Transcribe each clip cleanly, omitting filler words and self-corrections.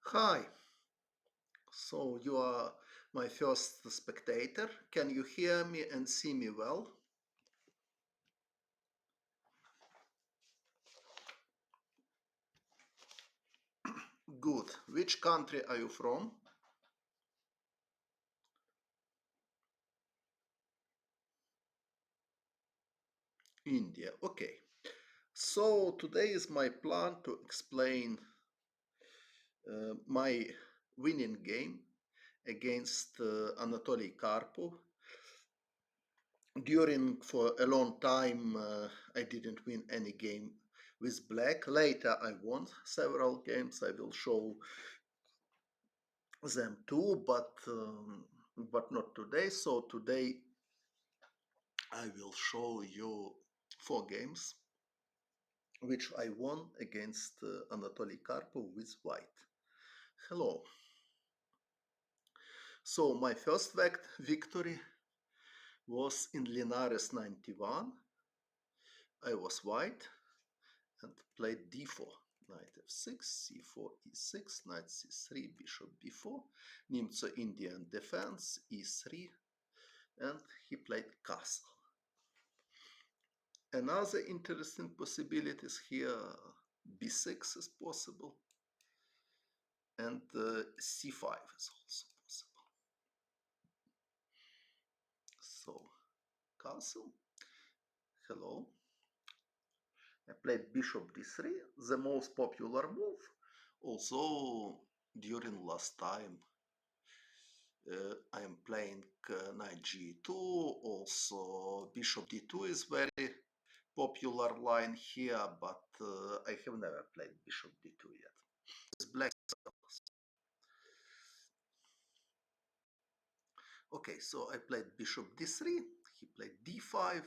Hi, so you are my first spectator. Can you hear me and see me well? Good. Which country are you from? India. Okay. So today is my plan to explain my winning game against Anatoly Karpov. During for a long time, I didn't win any game with black. Later, I won several games. I will show them too, but not today. So today I will show you four games which I won against Anatoly Karpov with white. Hello. So my first victory was in Linares 91. I was white and played d4. Knight f6, c4, e6, knight c3, bishop b4, Nimzo Indian defense, e3, and he played castle. Another interesting possibilities here, b6 is possible, and c5 is also possible. So, castle, hello. I played bishop d3, the most popular move. Also, during last time, I am playing knight g2, also bishop d2 is very popular line here, but I have never played bishop d2 yet. It's black. Okay, so I played bishop d3, he played d5,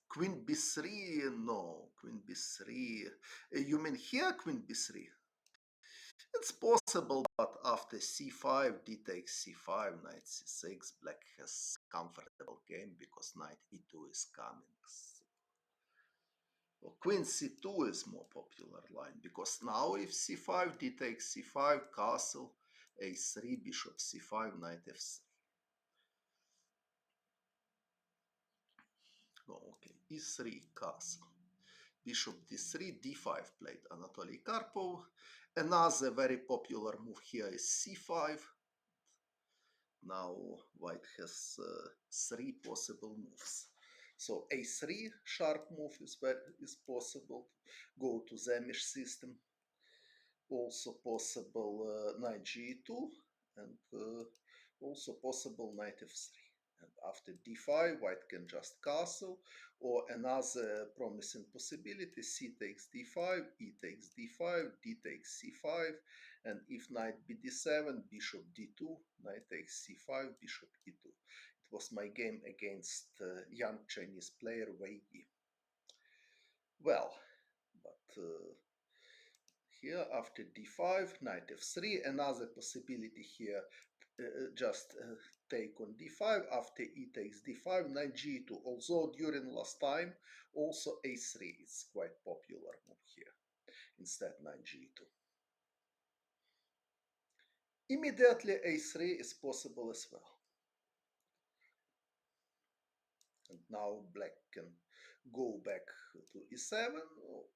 queen b3, no, queen b3. You mean here queen b3? It's possible, but after c5, d takes c5, knight c6, black has comfortable game because knight e2 is coming. Well, queen c2 is more popular line because now if c5, d takes c5, castle, a3, bishop c5, knight f3. Oh, okay, e3, castle, bishop d3, d5 played Anatoly Karpov. Another very popular move here is c5. Now white has three possible moves. So a3 sharp move is possible. Go to Zamish system. Also possible knight g2 and also possible knight f3. And after d5, white can just castle, or another promising possibility, c takes d5, e takes d5, d takes c5, and if knight bd7, bishop d2, knight takes c5, bishop e2. It was my game against young Chinese player Wei Yi. Well, but here after d5, knight f3, another possibility here, just take on d5, after e takes d5, knight g2, although during last time also a3 is quite popular move here, instead knight g2. Immediately a3 is possible as well. And now black can go back to e7,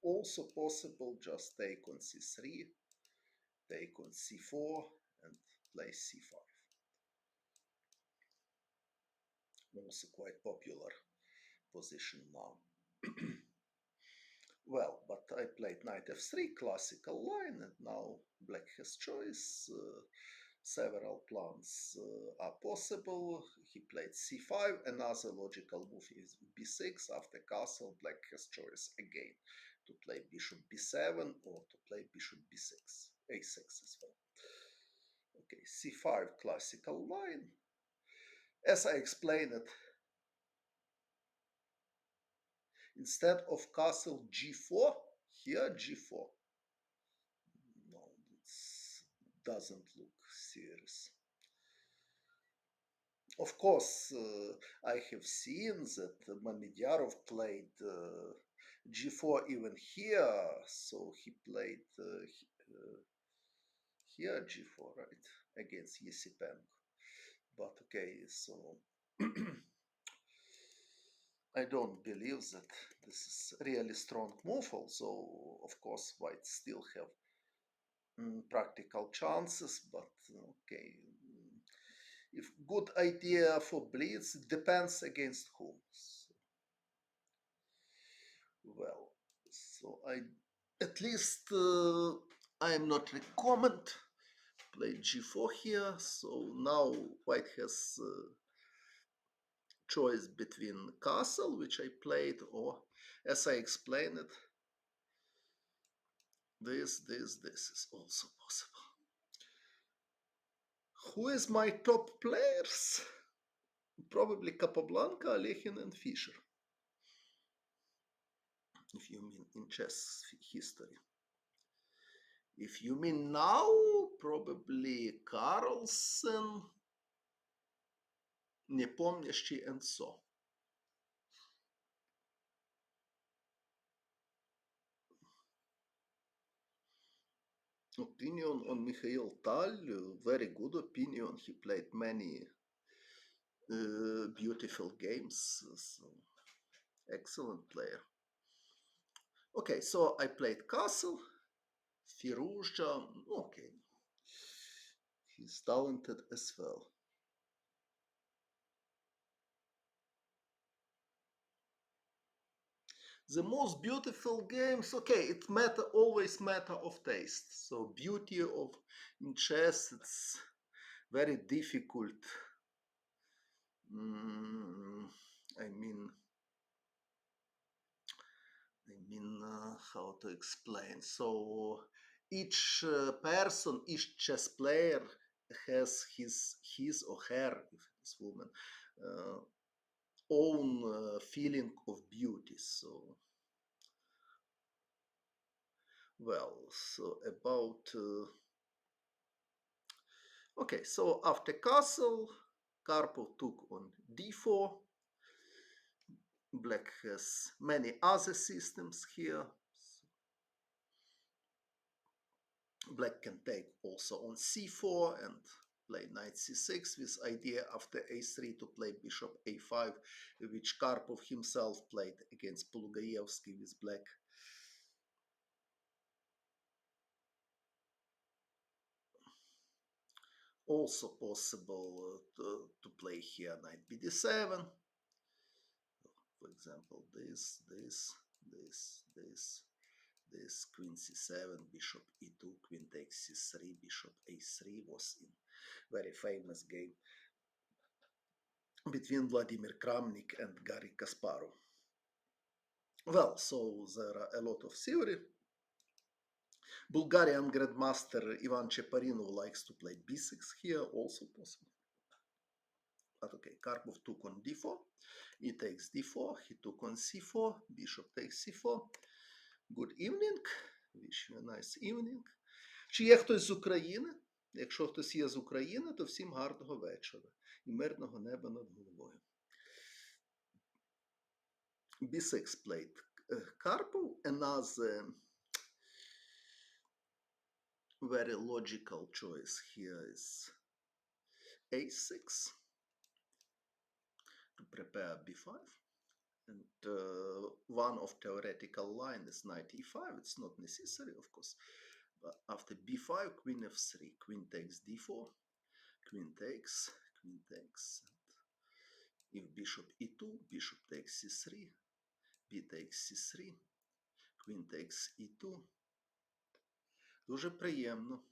also possible just take on c3, take on c4 and play c5. Also quite popular position now. Well, but I played knight f3, classical line, and now black has choice. Several plans are possible. He played c5. Another logical move is b6. After castle, black has choice again to play bishop b7 or to play bishop b6, a6 as well. Okay, c5 classical line. As I explained it, instead of castle g4, here g4. No, it doesn't look serious. Of course, I have seen that Mamedjarov played g4 even here, so he played here g4, right, against Yesipenko. But okay, so I don't believe that this is really strong move, although of course white still have practical chances, but okay. If good idea for blitz, it depends against whom. So, well, so I at least I am not recommend play g4 here. So now white has choice between castle, which I played, or as I explained it, this is also possible. Who is my top players? Probably Capablanca, Alekhine, and Fischer, if you mean in chess history. If you mean now, probably Carlsen, Nepomniachtchi, and so. Opinion on Mikhail Tal, very good opinion. He played many beautiful games, so excellent player. Okay, so I played Castle, Firouzja, okay, he's talented as well. The most beautiful games, okay, it matter always matter of taste. So beauty of in chess, it's very difficult. Mm, I mean, how to explain? So each person, each chess player has his or her, if it's woman, uh, own feeling of beauty. So well, so about okay. So after castle, Karpov took on d4. Black has many other systems here. Black can take also on c4 and play knight c6 with idea after a3 to play bishop a5, which Karpov himself played against Polugaevsky with black. Also possible to play here knight bd7. For example, this, queen c7, bishop e2, queen takes c3, bishop a3 was in very famous game between Vladimir Kramnik and Garry Kasparov. Well, so there are a lot of theory. Bulgarian grandmaster Ivan Cheparinov likes to play b6 here, also possible. But okay, Karpov took on d4, he takes d4, he took on c4, bishop takes c4. Good evening, wish you a nice evening. Чи є хтось з України? Якщо хтось є з України, то всім гарного вечора і мирного неба над головою. b6 played Karpov, another very logical choice here is a6 to prepare b5. And one of theoretical line is knight e5. It's not necessary, of course. But after b5, queen f3, queen takes d4, queen takes. If bishop e2, bishop takes c3, b takes c3, queen takes e2. Дуже приємно.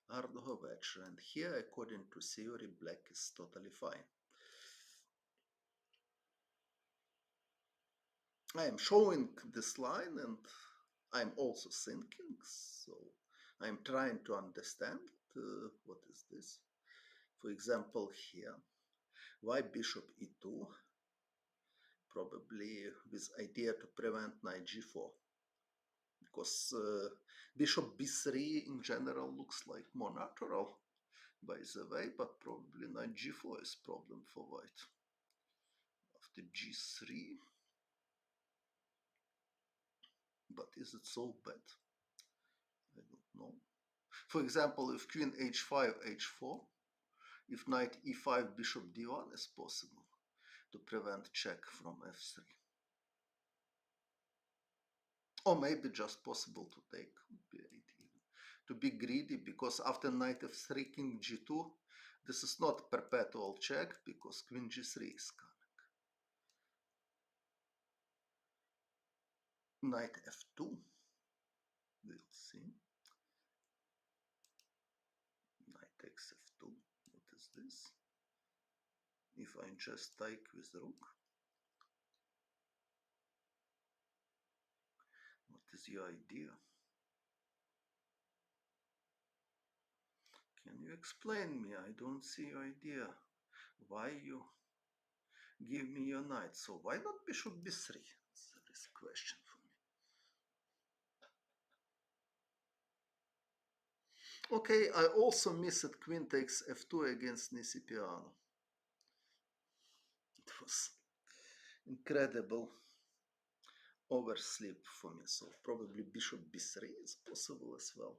Гарного вечора. And here, according to theory, black is totally fine. I am showing this line and I'm also thinking, so I'm trying to understand what is this. For example, here, why bishop e2? Probably with idea to prevent knight g4. Because bishop b3 in general looks like more natural, by the way, but probably knight g4 is problem for white. After g3, but is it so bad? I don't know. For example, if queen h5, h4, if knight e5, bishop d1 is possible to prevent check from f3. Or maybe just possible to take, to be greedy, because after knight f3, king g2, this is not perpetual check because queen g3 is coming. Knight f2, we'll see. Knight takes f2, what is this? If I just take with rook, what is your idea? Can you explain me? I don't see your idea. Why you give me your knight? So why not bishop b3? That is a question for me. Okay, I also missed queen takes f2 against Nisipiano. It was incredible oversleep for me, so probably bishop b3 is possible as well.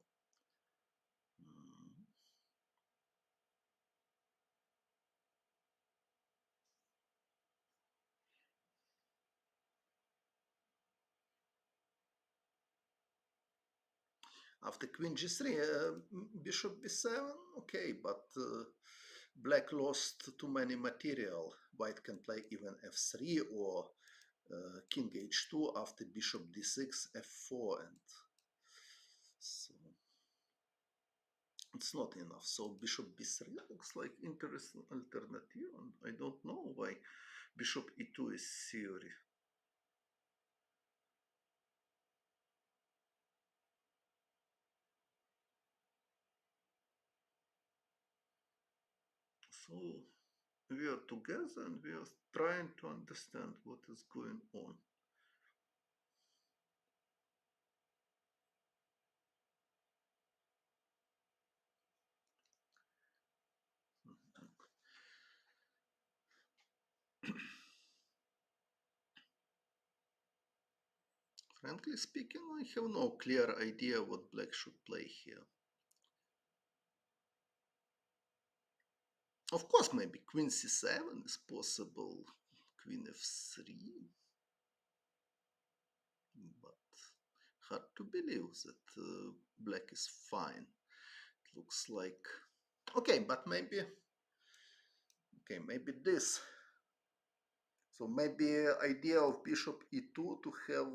After queen g3, bishop b7, okay, but black lost too many material. White can play even f3 or king h2 after bishop d6, f4, and so it's not enough. So bishop b3 looks like interesting alternative, and I don't know why bishop e2 is theory. So we are together and we are trying to understand what is going on. Frankly speaking, I have no clear idea what black should play here. Of course, maybe queen c7 is possible, queen f3, but hard to believe that black is fine. It looks like, okay, but maybe this. So maybe idea of bishop e2 to have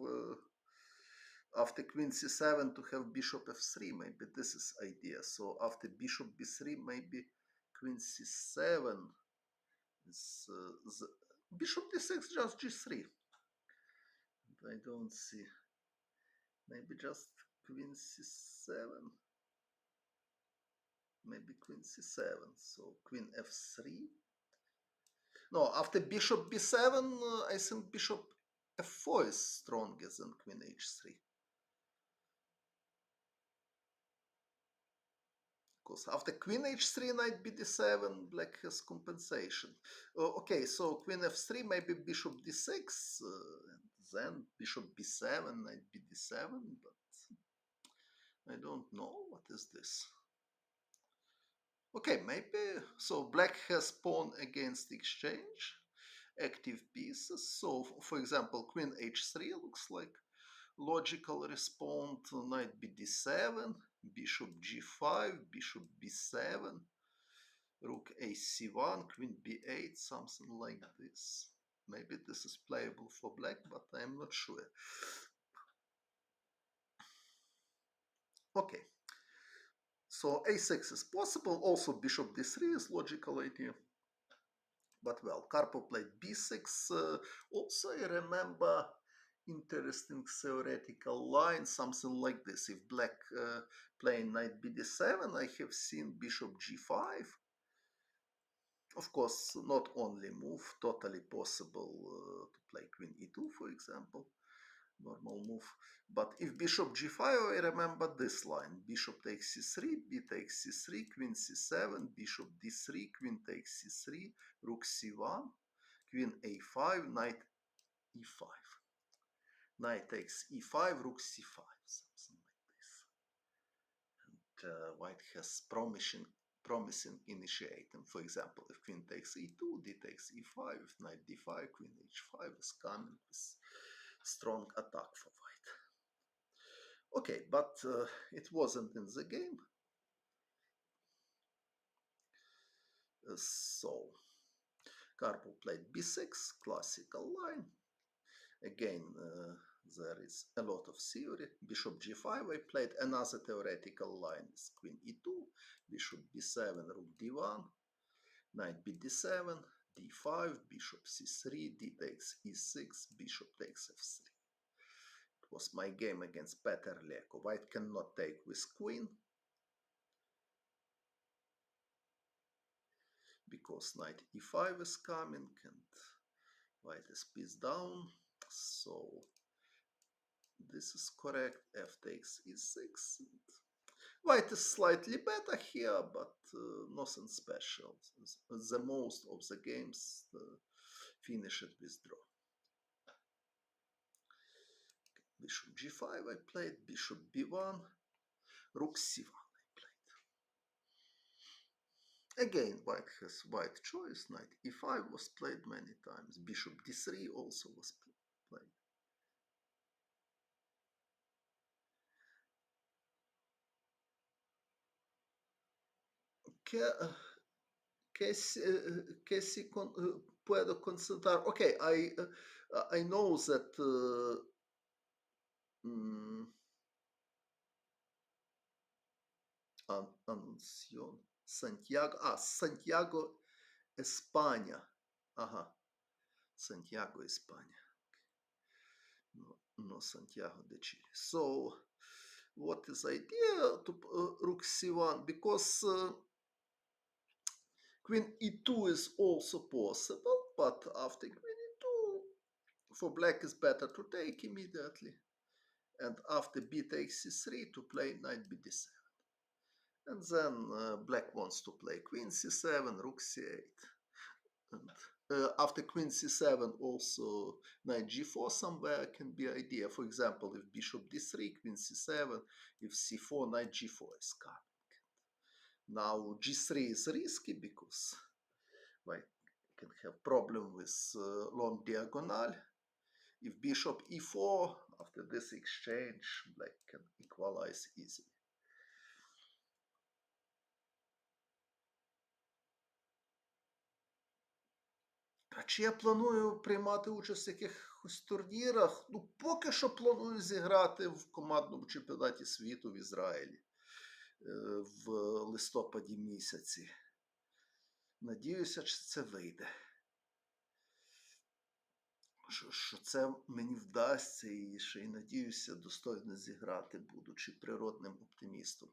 after queen c7 to have bishop f3, maybe this is idea. So after bishop b3, maybe queen c7 is the bishop d6, just g3. I don't see. Maybe just queen c7. Maybe queen c7. So queen f3. No, after bishop b7, I think bishop f4 is stronger than queen h3. Because after queen h3, knight bd7, black has compensation. Okay, so queen f3, maybe bishop d6, then bishop b7, knight bd7, but I don't know what is this. Okay, maybe, so black has pawn against exchange, active pieces. So, for example, queen h3 looks like logical response, knight bd7, bishop g5, bishop b7, rook ac1, queen b8, something like this. Maybe this is playable for black, but I'm not sure. Okay, so a6 is possible. Also bishop d3 is logical idea. But well, Karpov played b6. Also, I remember interesting theoretical line, something like this. If black playing knight bd7, I have seen bishop g5. Of course, not only move, totally possible to play queen e2, for example, normal move. But if bishop g5, I remember this line. Bishop takes c3, b takes c3, queen c7, bishop d3, queen takes c3, rook c1, queen a5, knight e5. Knight takes e5, rook c5, something like this. white has promising initiating. For example, if queen takes e2, d takes e5, if knight d5, queen h5 is coming with strong attack for white. Okay, but it wasn't in the game. So Karpov played b6, classical line. Again, there is a lot of theory. Bishop g5, I played another theoretical line is queen e2, bishop b7, rook d1, knight bd7, d5, bishop c3, d takes e6, bishop takes f3. It was my game against Peter Leko. White cannot take with queen because knight e5 is coming and white is piece down. So this is correct. F takes e6. White is slightly better here, but nothing special. The most of the games finish it with draw. Bishop g5 I played, bishop b1, rook c1 I played. Again, white has white choice. Knight e5 was played many times. Bishop d3 also was played. Que se puedo concentrar. Okay, I know that Anuncion, Santiago, Santiago, España. Aha, Santiago, España. No Santiago de Chile. So, what is the idea to rook c1? Because queen e2 is also possible, but after queen e2, for black is better to take immediately. And after b takes c3 to play knight bd7. And then black wants to play queen c7, rook c8. And after queen c7 also knight g4 somewhere can be idea. For example, if bishop d3, queen c7, if c4, knight g4 is coming. Now g3 is risky because white can have problem with long diagonal. If bishop e4, after this exchange, black can equalize easily. А чи я планую приймати участь в якихось турнірах? Ну, поки що планую зіграти в командному чемпіонаті світу в Ізраїлі в листопаді місяці. Надіюся, що це вийде. Що це мені вдасться і ще й надіюся достойно зіграти, будучи природним оптимістом.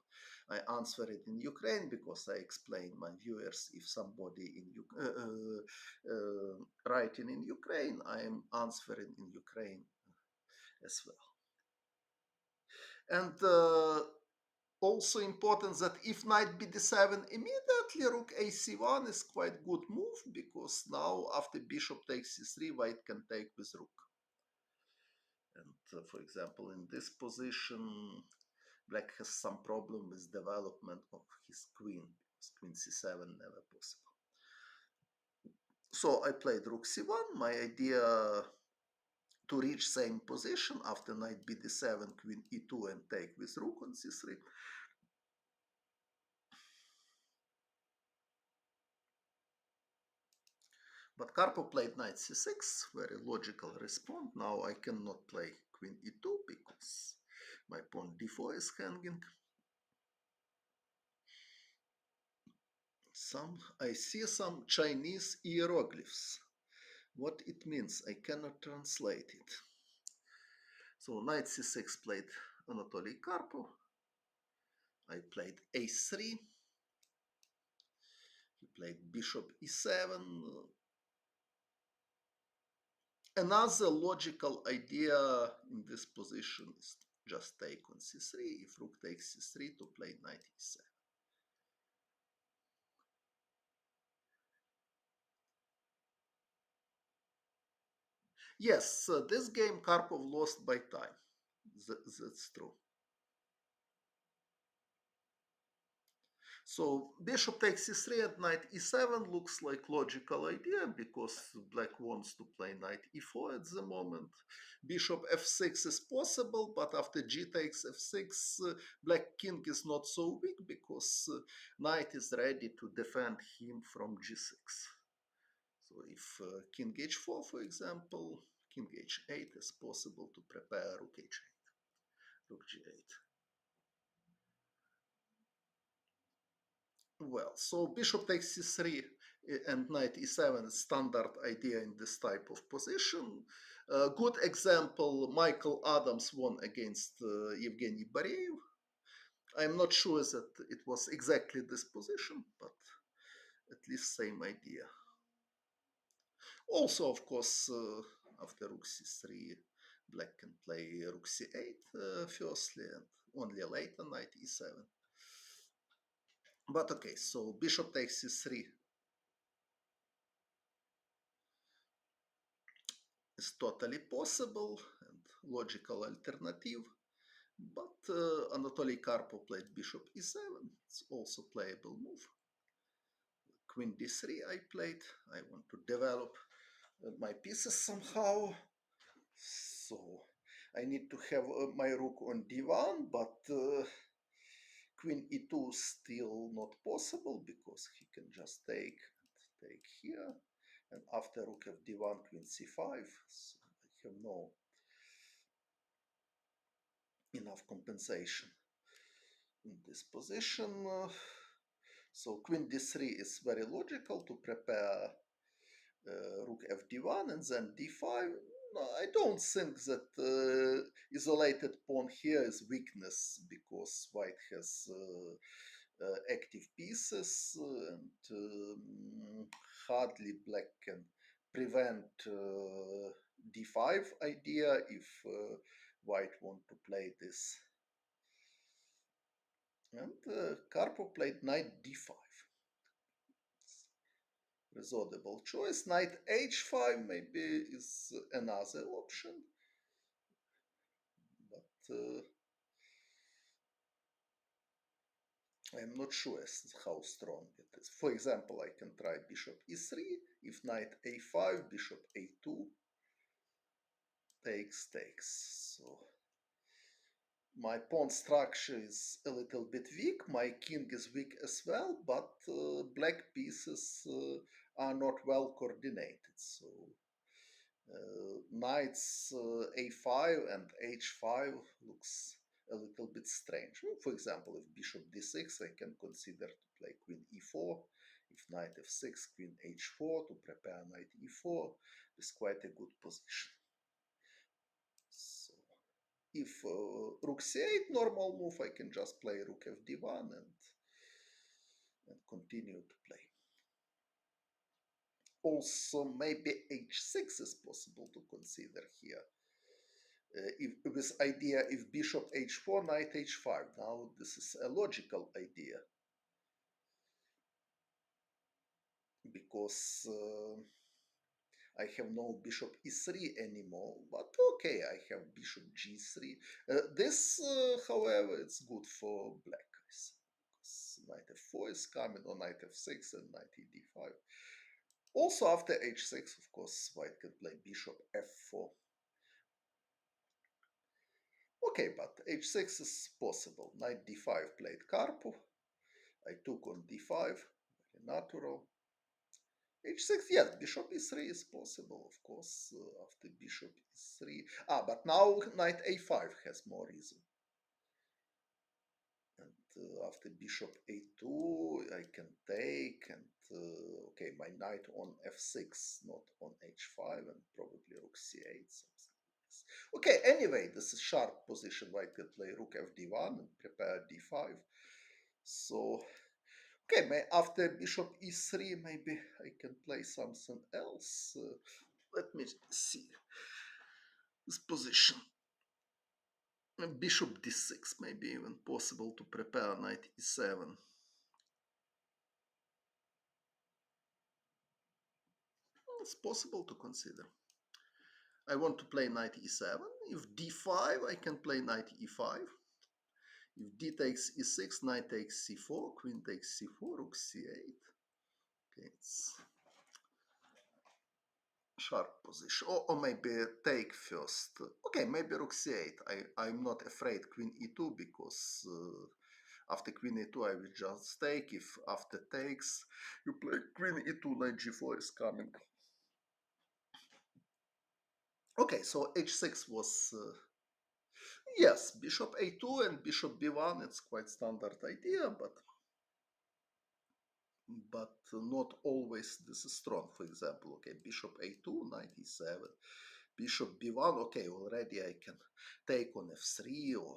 I answer it in Ukraine because I explain my viewers if somebody in writing in Ukraine, I am answering in Ukraine as well. And also important that if knight bd7 immediately rook ac1 is quite good move because now after bishop takes c3 white can take with rook. And for example, in this position, black has some problem with development of his queen because queen c7 never possible. So I played rook c1. My idea to reach same position after knight bd7, queen e2 and take with rook on c3. But Karpov played knight c6, very logical response. Now I cannot play queen e2 because my pawn d4 is hanging. I see some Chinese hieroglyphs. What it means, I cannot translate it. So knight c6 played Anatoly Karpov. I played a3. He played bishop e7. Another logical idea in this position is just take on c3. If rook takes c3 to play knight e7. Yes, this game Karpov lost by time. That's true. So bishop takes e3 and knight e7 looks like logical idea because black wants to play knight e4 at the moment. Bishop f6 is possible, but after g takes f6, black king is not so weak because knight is ready to defend him from g6. So if king h4, for example, king h8 is possible to prepare rook h8, rook g8. Well, so bishop takes c3 and knight e7 is standard idea in this type of position. Good example, Michael Adams won against Evgeny Bareev. I'm not sure that it was exactly this position, but at least same idea. Also, of course, after rook c3, black can play rook c8 firstly, and only later knight e7. But okay, so bishop takes c3 is totally possible and logical alternative. But Anatoly Karpov played bishop e7. It's also playable move. Queen d3 I played. I want to develop my pieces somehow. So I need to have my rook on d1, but queen e2 still not possible because he can just take here. And after rook f d1, queen c5. So I have no enough compensation in this position. So queen d3 is very logical to prepare rook f d1 and then d5. No, I don't think that isolated pawn here is weakness because white has active pieces and hardly black can prevent d5 idea if white want to play this. And Karpov played knight d5. Resolvable choice. Knight h5 maybe is another option, but I'm not sure how strong it is. For example, I can try bishop e3. If knight a5, bishop a2 takes. So my pawn structure is a little bit weak. My king is weak as well, but black pieces are not well coordinated. So knights a5 and h5 looks a little bit strange. For example, if bishop d6, I can consider to play queen e4. If knight f6, queen h4 to prepare knight e4 is quite a good position. So if rook c8 normal move, I can just play rook f d1 and continue to play. Also, maybe h6 is possible to consider here. If this idea, if bishop h4, knight h5. Now this is a logical idea because I have no bishop e3 anymore, but okay, I have bishop g3. This, however, it's good for black, because knight f4 is coming, or knight f6 and knight e d5. Also after h6, of course, white can play bishop f4. Okay, but h6 is possible. Knight d5 played Karpov. I took on d5, very natural. h6, yes, bishop e3 is possible, of course, after bishop e3. But now knight a5 has more reason. And after bishop a2, I can take, and okay, my knight on f6, not on h5, and probably rook c8, something like this. Okay, anyway, this is sharp position. White can play rook f d1 and prepare d5. So okay, after bishop e3, maybe I can play something else. Let me see this position. Bishop d6, maybe even possible to prepare knight e7. It's possible to consider. I want to play knight e7. If d5, I can play knight e5. If d takes e6, knight takes c4, queen takes c4, rook c8. Okay, it's sharp position. Or maybe take first. Okay, maybe rook c8. I'm not afraid queen e2 because after queen e2 I will just take. If after takes you play queen e2, knight g4 is coming. Okay, so h6 was yes, bishop a2 and bishop b1. It's quite standard idea, but not always this is strong. For example, okay, bishop a2, knight e7, bishop b1. Okay, already I can take on f3, or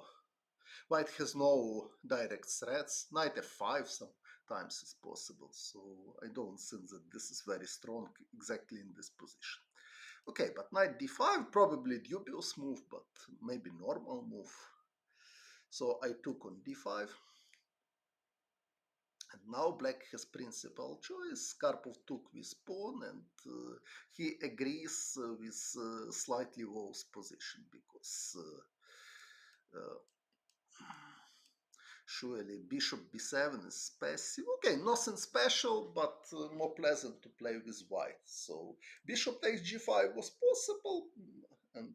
white has no direct threats. Knight f5 sometimes is possible, so I don't think that this is very strong exactly in this position. Okay, but knight d5, probably dubious move, but maybe normal move. So I took on d5. And now black has principal choice. Karpov took with pawn, and he agrees with slightly worse position because surely bishop b7 is passive. Okay, nothing special, but more pleasant to play with white. So bishop takes g5 was possible, and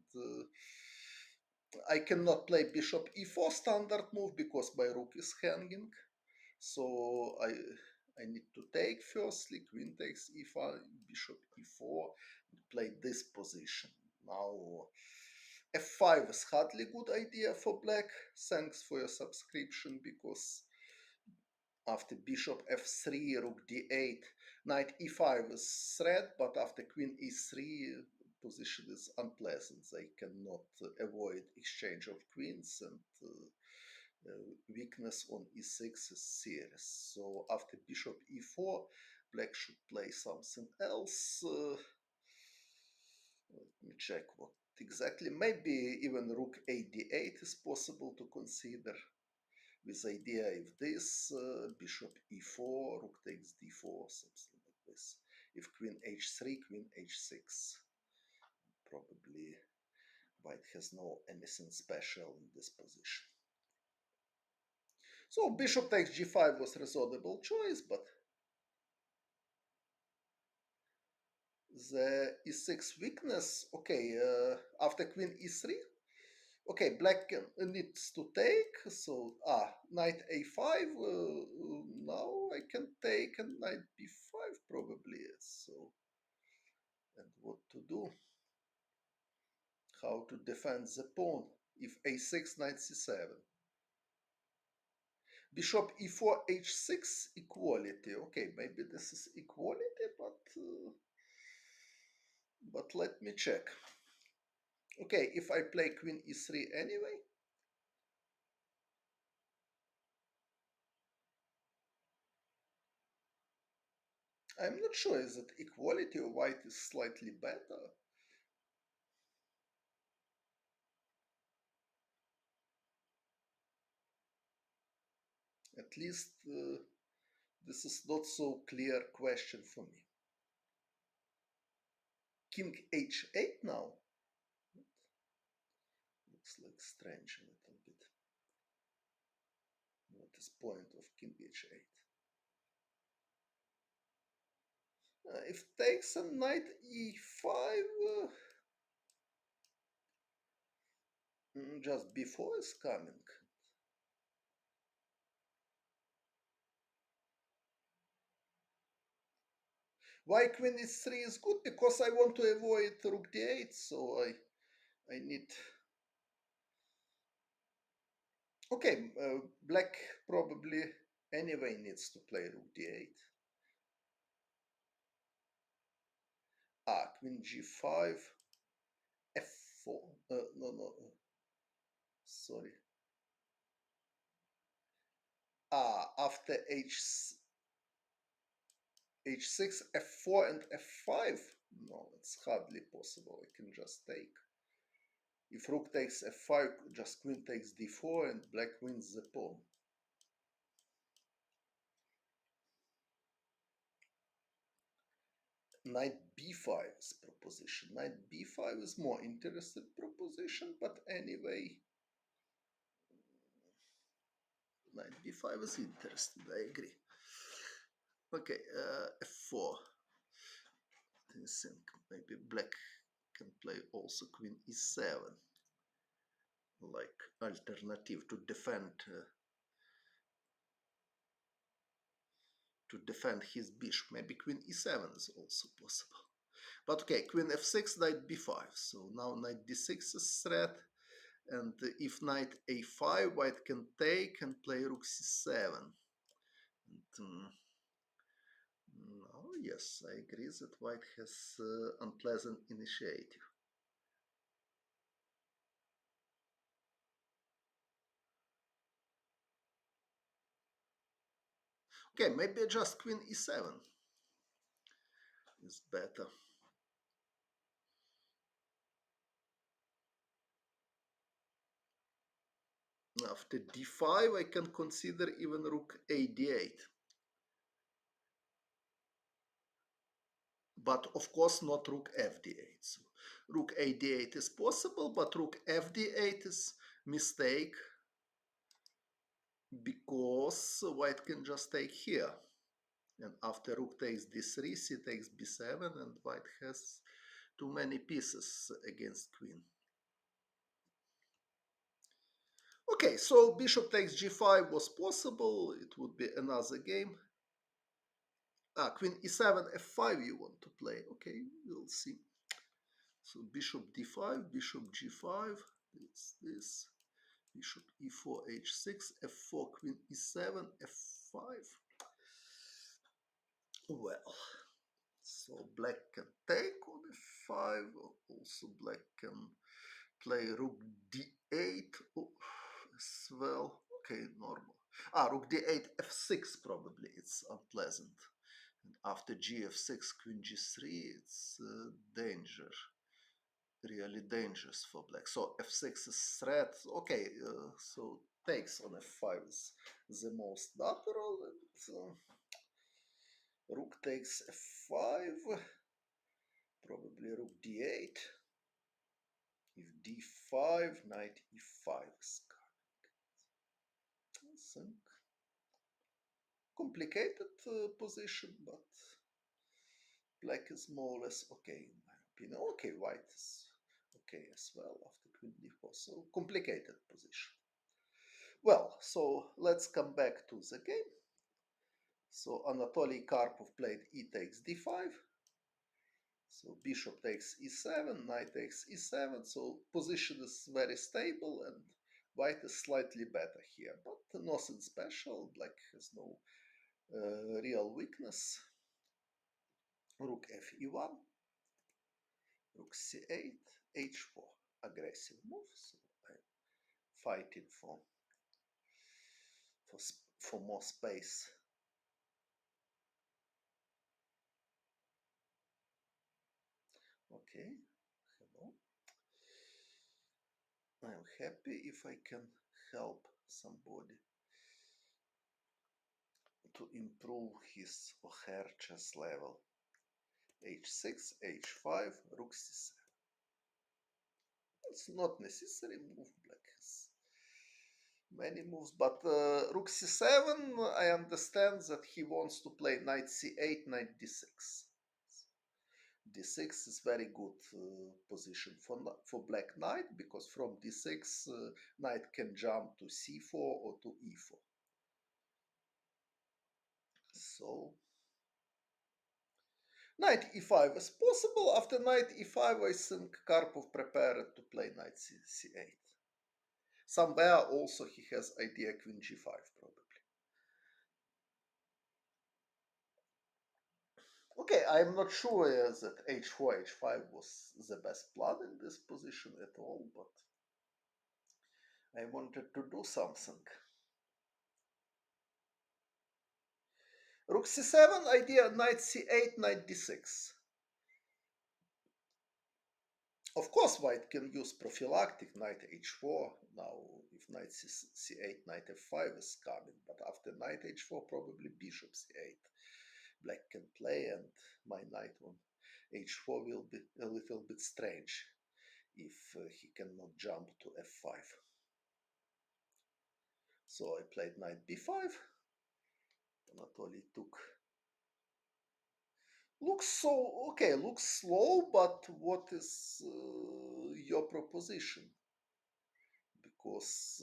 I cannot play bishop e4 standard move because my rook is hanging. So I need to take firstly, queen takes e5, bishop e4, play this position. Now f5 is hardly good idea for black. Thanks for your subscription, because after bishop f3, rook d8, knight e5 is threat, but after queen e3 position is unpleasant. They cannot avoid exchange of queens, and weakness on e6 is serious. So after bishop e4, black should play something else. Let me check what exactly. Maybe even rook a d8 is possible to consider, with idea if this bishop e4, rook takes d4, something like this. If queen h3, queen h6, probably white has no anything special in this position. So bishop takes g5 was reasonable choice, but the e6 weakness, okay, after queen e3, okay, black needs to take, so, knight a5, now I can take, and knight b5 probably, so, and what to do, how to defend the pawn, if a6, knight c7, bishop e4, h6, equality, okay, maybe this is equality, but let me check. Okay, if I play queen e3 anyway, I'm not sure, is it equality or white is slightly better? At least this is not so clear question for me. King h8 now? Looks like strange a little bit. What is point of king h8? If takes a knight e5, just before is coming. Why queen e3 is good? Because I want to avoid rook d8, so I need... Okay, black probably anyway needs to play rook d8. Queen g5, f4, no, sorry. After h6, f4 and f5, no, it's hardly possible. I can just take. If rook takes f5, just queen takes d4 and black wins the pawn. Knight b5 is proposition. Knight b5 is more interested proposition, but anyway, knight b5 is interesting, I agree. Okay, f4. I think maybe black can play also queen e7, like alternative to defend his bishop. Maybe queen e7 is also possible. But okay, queen f6, knight b5. So now knight d6 is threat. And if knight a5, white can take and play rook c7. And, no, yes, I agree that white has unpleasant initiative. Okay, maybe just queen e7 is better. After d5, I can consider even rook a d8. But of course not rook f d8. So rook a d8 is possible, but rook f d8 is mistake because white can just take here. And after rook takes d3, c takes b7, and white has too many pieces against queen. Okay, so bishop takes g5 was possible. It would be another game. Queen e7, f5 you want to play. Okay, we'll see. So bishop d5, bishop g5, this, bishop e4, h6, f4, queen e7, f5. Well, so black can take on f5, also black can play rook d8 as well. Okay, normal. Rook d8, f6 probably, it's unpleasant. And after g f6, queen g3, it's danger. Really dangerous for black. So f6 is threat. Okay, so takes on f5 is the most natural. And, rook takes f5, probably rook d8. If d5, knight e5 is coming. I think complicated position, but black is more or less okay in my opinion. Okay, white is okay as well after queen d4. So complicated position. Well, so let's come back to the game. So Anatoly Karpov played e takes d5. So bishop takes e7, knight takes e7. So position is very stable and white is slightly better here, but nothing special. Black has no real weakness. Rook fe1, rook c8, h4. Aggressive move. So I'm fighting for more space. Okay, hello. I'm happy if I can help somebody to improve his or her chess level. h6, h5, rook c7. It's not necessary move, black has many moves, but rook c7, I understand that he wants to play knight c8, knight d6. d6 is very good position for black knight, because from d6 knight can jump to c4 or to e4. So knight e5 is possible. After knight e5, I think Karpov prepared to play knight c8. Somewhere also he has idea queen g5 probably. Okay, I'm not sure that h4, h5 was the best plan in this position at all, but I wanted to do something. Rook c7, idea knight c8, knight d6. Of course, white can use prophylactic knight h4 now if knight c8, knight f5 is coming, but after knight h4, probably bishop c8. Black can play, and my knight on h4 will be a little bit strange if he cannot jump to f5. So I played knight b5. Anatoly took. Looks so okay. Looks slow, but what is your proposition? Because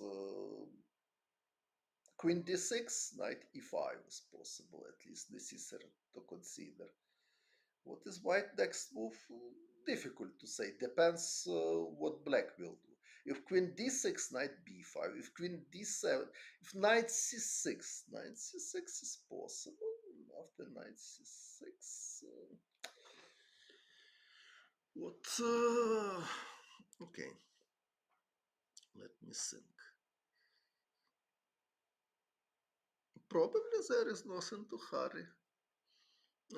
queen d6, knight e5 is possible, at least necessary to consider. What is white next move? Difficult to say. Depends what black will do. If queen d6, knight b5. If queen d7, if knight c6, knight c6 is possible. After knight c6, what? Okay, let me think. Probably there is nothing to hurry.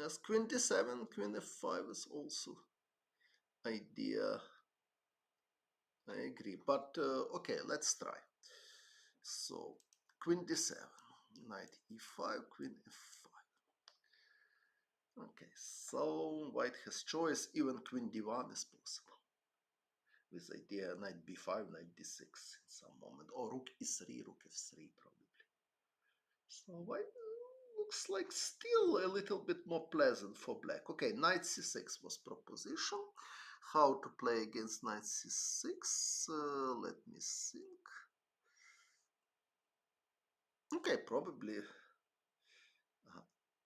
As queen d7, queen f5 is also idea. I agree, but okay, let's try. So queen d7, knight e5, queen f5. Okay, so white has choice. Even queen d1 is possible. With idea knight b5, knight d6 in some moment, or rook e3, rook f3 probably. So white looks like still a little bit more pleasant for black. Okay, knight c6 was proposition. How to play against knight c6? Let me think. Okay, probably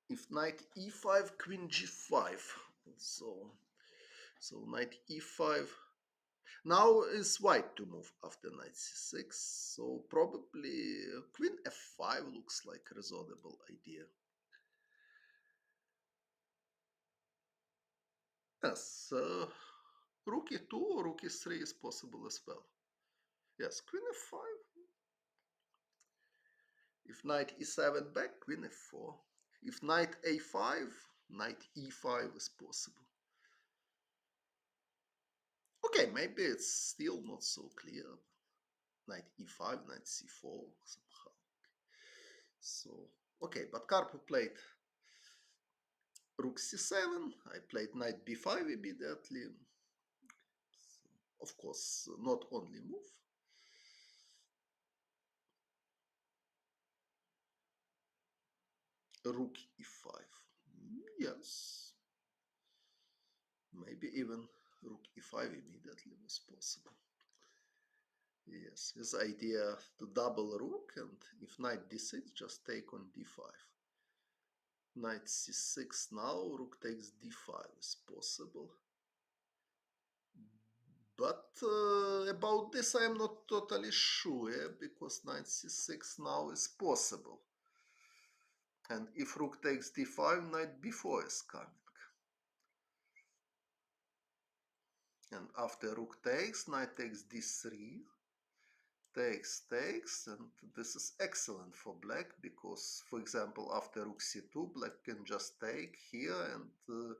if knight e5, queen g5. So, so knight e5. Now is white to move after knight c6. So probably queen f5 looks like a reasonable idea. Yes, rook e2 or rook e3 is possible as well. Yes, queen f5. If knight e7 back, queen f4. If knight a5, knight e5 is possible. Okay, maybe it's still not so clear. Knight e5, knight c4 somehow. So, okay, but Karpov played rook c7. I played knight b5 immediately. So, of course, not only move. Rook e5. Yes. Maybe even rook e5 immediately was possible. Yes, his idea to double rook, and if knight d6, just take on d5. Knight c6 now, rook takes d5 is possible. But about this I am not totally sure, because knight c6 now is possible. And if rook takes d5, knight b4 is coming. And after rook takes, knight takes d3. Takes, and this is excellent for black because, for example, after rook c2, black can just take here, and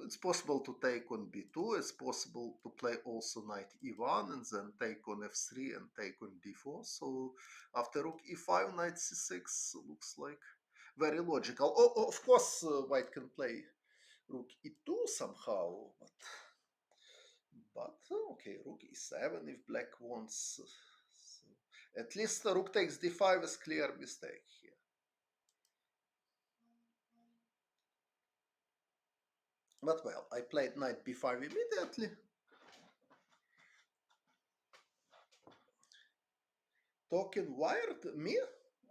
it's possible to take on b2. It's possible to play also knight e1 and then take on f3 and take on d4. So after rook e5, knight c6 looks like very logical. Oh, of course, white can play rook e2 somehow, but okay, rook e7 if black wants. So at least rook takes d5 is clear mistake here. But well, I played knight b5 immediately. Talking wired? Me?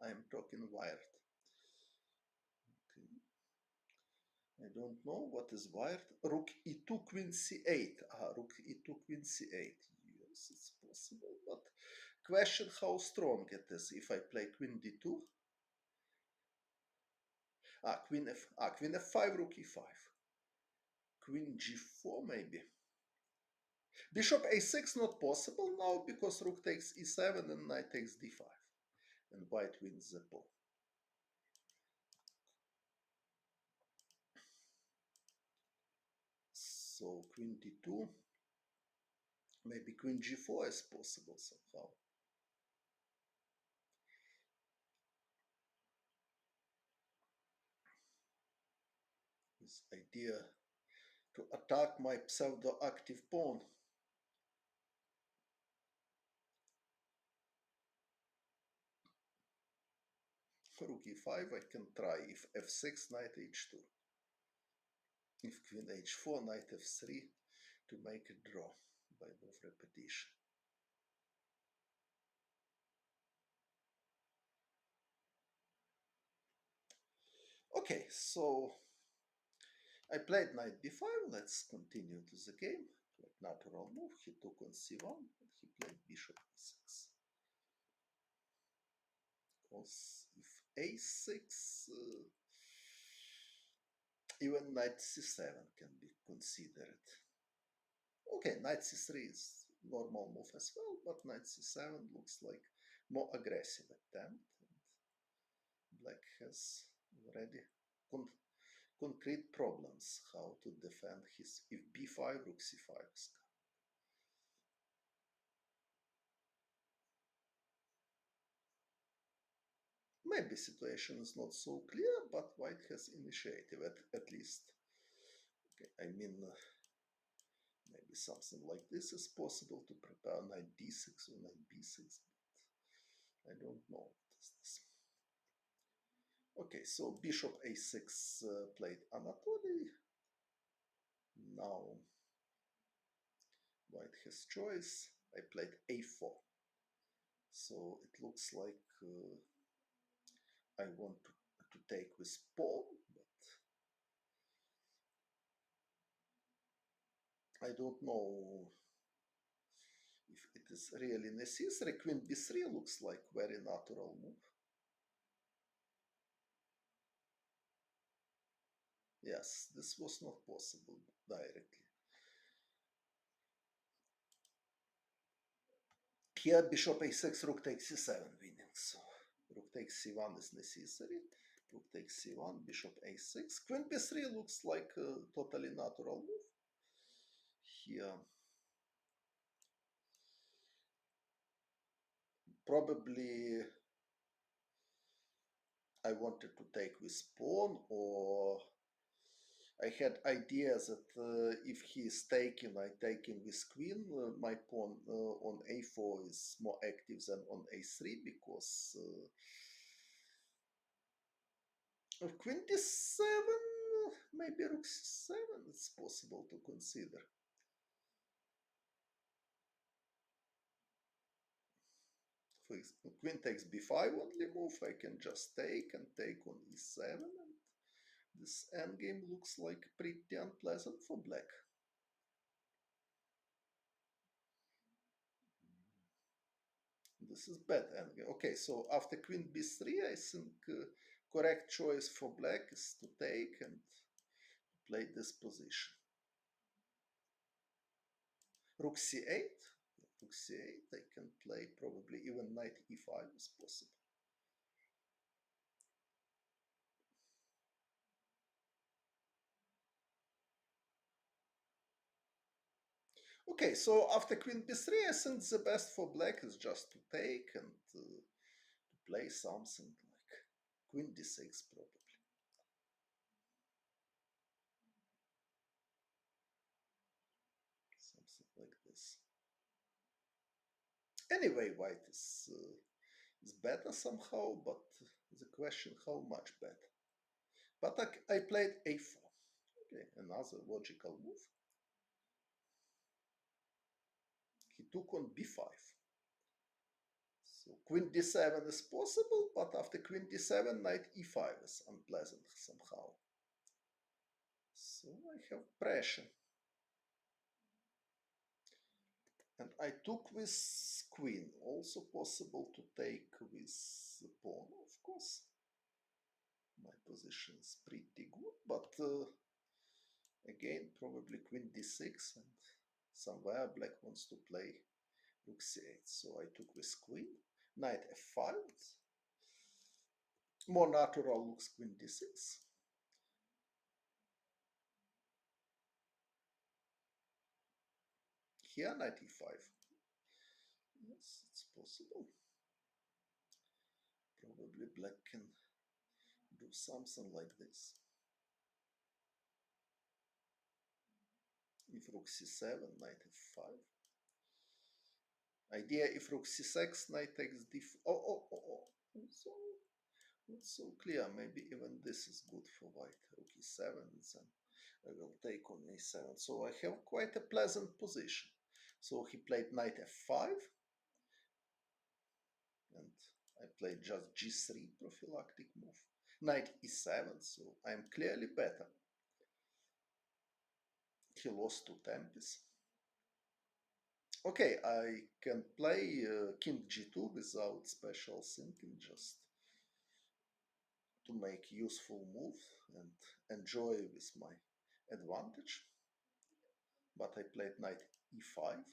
I'm talking wired. Okay. I don't know what is wired. Rook e2, queen c8. Rook e2, queen c8. Yes, it's possible. But question how strong it is if I play queen d2. Queen f5, rook e5. Queen g4 maybe. Bishop a6 not possible now because rook takes e7 and knight takes d5. And white wins the pawn. So queen d2. Maybe queen g4 is possible somehow. This idea to attack my pseudo-active pawn. Rook e5, I can try if f6, knight h2. If queen h4, knight f3 to make a draw by move repetition. Okay, so I played knight b5. Let's continue to the game. Like natural move. He took on c1 and he played bishop e6. Because if a6, even knight c7 can be considered. Okay, knight c3 is normal move as well, but knight c7 looks like more aggressive attempt. And black has already concrete problems how to defend his if b5, rook c5 is coming. Maybe situation is not so clear, but white has initiative at least. Okay, I mean, maybe something like this is possible to prepare knight d6 or knight b6, but I don't know what is this. Okay, so bishop a6 played Anatoly. Now white has choice. I played a4. So it looks like I want to take with pawn, but I don't know if it is really necessary. Queen b3 looks like very natural move. Yes, this was not possible directly. Here bishop a6, rook takes c7 winning. So rook takes c1 is necessary. Rook takes c1, bishop a6. Queen b3 looks like a totally natural move. Here probably I wanted to take with pawn, or I had ideas that if he is taking, I taking with queen. My pawn on a4 is more active than on a3 because queen d7, maybe rook c7 it's possible to consider. For example, queen takes b5 only move, I can just take and take on e7, and this endgame looks like pretty unpleasant for black. This is bad endgame. Okay, so after queen b3, I think correct choice for black is to take and play this position. Rook c8. Rook c8, I can play probably even knight e5 is possible. Okay, so after queen b3, I think the best for black is just to take and to play something like queen d6 probably. Something like this. Anyway, white is better somehow, but the question how much better. But I played a4. Okay, another logical move. He took on b5. So queen d7 is possible, but after queen d7, knight e5 is unpleasant somehow. So I have pressure. And I took with queen. Also possible to take with the pawn, of course. My position is pretty good, but again, probably queen d6, and somewhere black wants to play rook c8. So I took with queen, knight f5. More natural looks queen d6. Here, knight e5. Yes, it's possible. Probably black can do something like this. If rook c7, knight f5. Idea if rook c6, knight takes d4. Oh. So Not so clear. Maybe even this is good for white. Rook e7, then I will take on a7. So I have quite a pleasant position. So he played knight f5, and I played just g3 prophylactic move. Knight e7, so I'm clearly better. He lost to Tempest. Okay, I can play king g2 without special thinking, just to make useful move and enjoy with my advantage. But I played knight e5,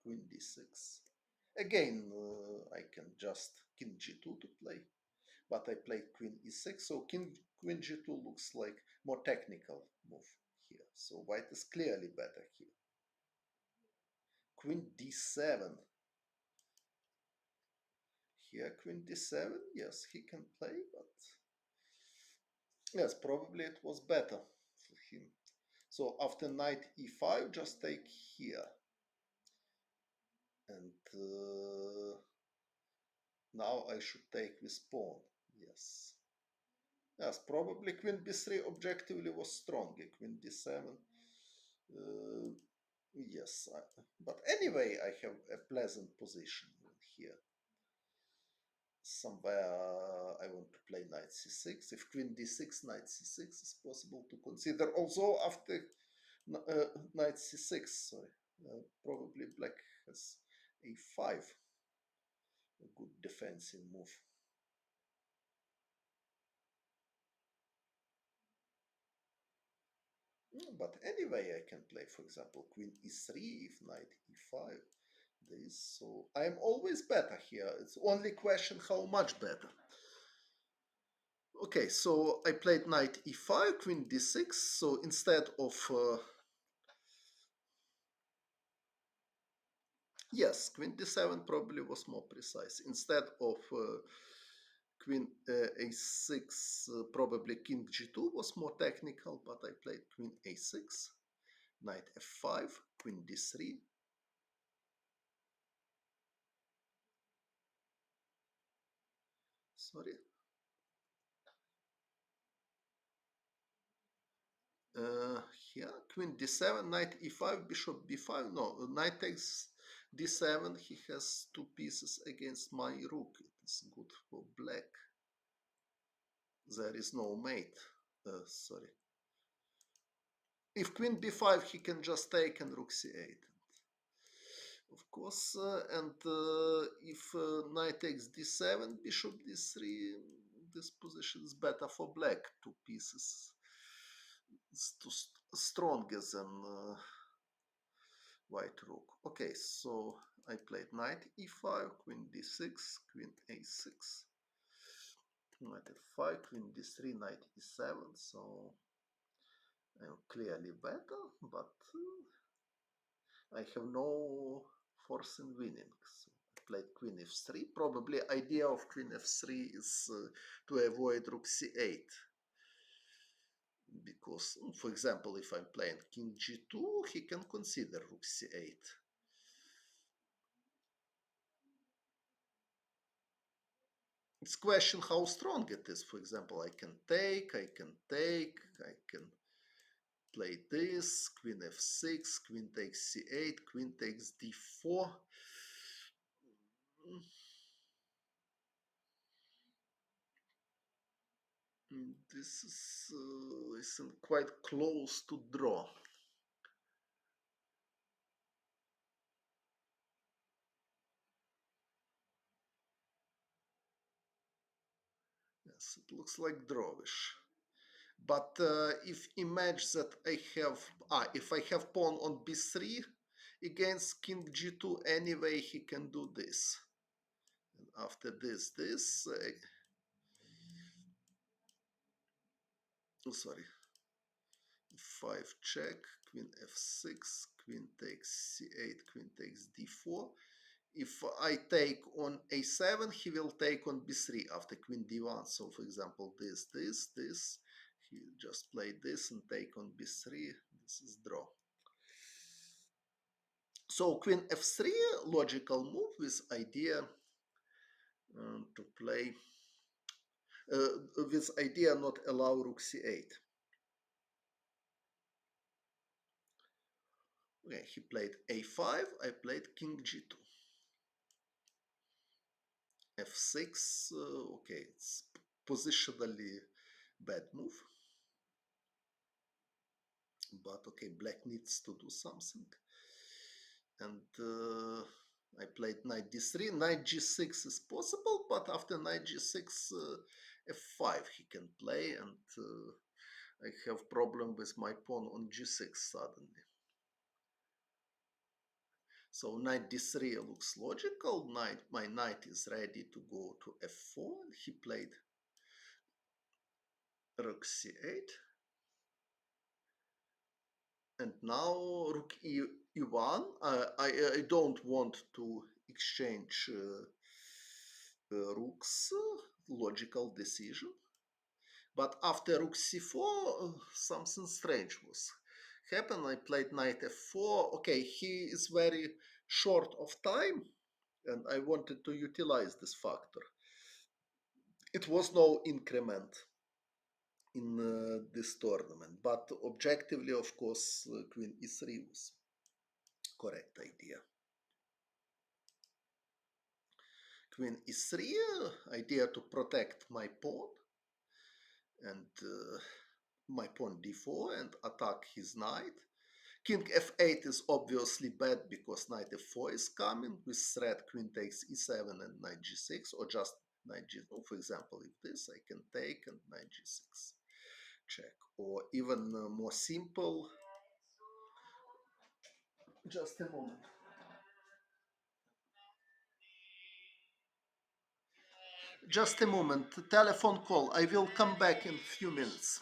queen d6. Again, I can just king g2 to play, but I played queen e6, so queen g2 looks like more technical move here. So white is clearly better here. Queen d7. Here, queen d7, yes, he can play, but yes, probably it was better for him. So after knight e5, just take here. And now I should take with pawn, yes. Yes, probably queen b3 objectively was stronger. Queen d7, yes. But anyway, I have a pleasant position here. Somewhere I want to play knight c6. If queen d6, knight c6 is possible to consider. Although after knight c6, sorry, probably black has a5, a good defensive move. But anyway, I can play, for example, queen e3 if knight e5. This, so I'm always better here. It's only question how much better. Okay, so I played knight e5, queen d6. So instead of yes, queen d7 probably was more precise. Instead of queen a6, probably king g2 was more technical, but I played queen a6, knight f5, queen d3. Sorry. Uh, Here, queen d7, knight e5, bishop b5. No, knight takes d7. He has two pieces against my rook. It is good for black. There is no mate. Sorry. If queen b5, he can just take and rook c8. Of course, and if knight takes d7, bishop d3, this position is better for black. Two pieces. It's too stronger than white rook. Okay, so I played knight e5, queen d6, queen a6, knight f5, queen d3, knight e7. So I'm clearly better, but I have no force in winning. So I played queen f3. Probably idea of queen f3 is to avoid rook c8. Because, for example, if I'm playing king g2, he can consider rook c8. It's question how strong it is. For example, I can take, I can play this, queen f6, queen takes c8, queen takes d4. This is quite close to draw. Yes, it looks like drawish. But if imagine that I have, if I have pawn on b3 against king g2, anyway, he can do this. And after this, oh, sorry, 5 check, queen f6, queen takes c8, queen takes d4. If I take on a7, he will take on b3 after queen d1. So, for example, this. He just played this and take on b3. This is draw. So, queen f3, logical move with idea to play with idea not allow rook c8. Okay, he played a5, I played king g2. f6, okay, it's positionally bad move. But okay, black needs to do something. And I played knight d3. Knight g6 is possible, but after knight g6, f5 he can play, and I have problem with my pawn on g6 suddenly. So knight d3 looks logical. My knight is ready to go to f4. He played rook c8. And now rook e1. I don't want to exchange rooks. Logical decision. But after rook c4, something strange was happened. I played knight f4. Okay, he is very short of time, and I wanted to utilize this factor. It was no increment in this tournament, but objectively, of course, queen e3 was correct idea. Queen e3, idea to protect my pawn, and my pawn d4 and attack his knight. King f8 is obviously bad because knight f4 is coming with threat queen takes e7 and knight g6, or just knight g2. For example, if this, I can take and knight g6 check, or even more simple. Just a moment. Just a moment. Telephone call. I will come back in few minutes.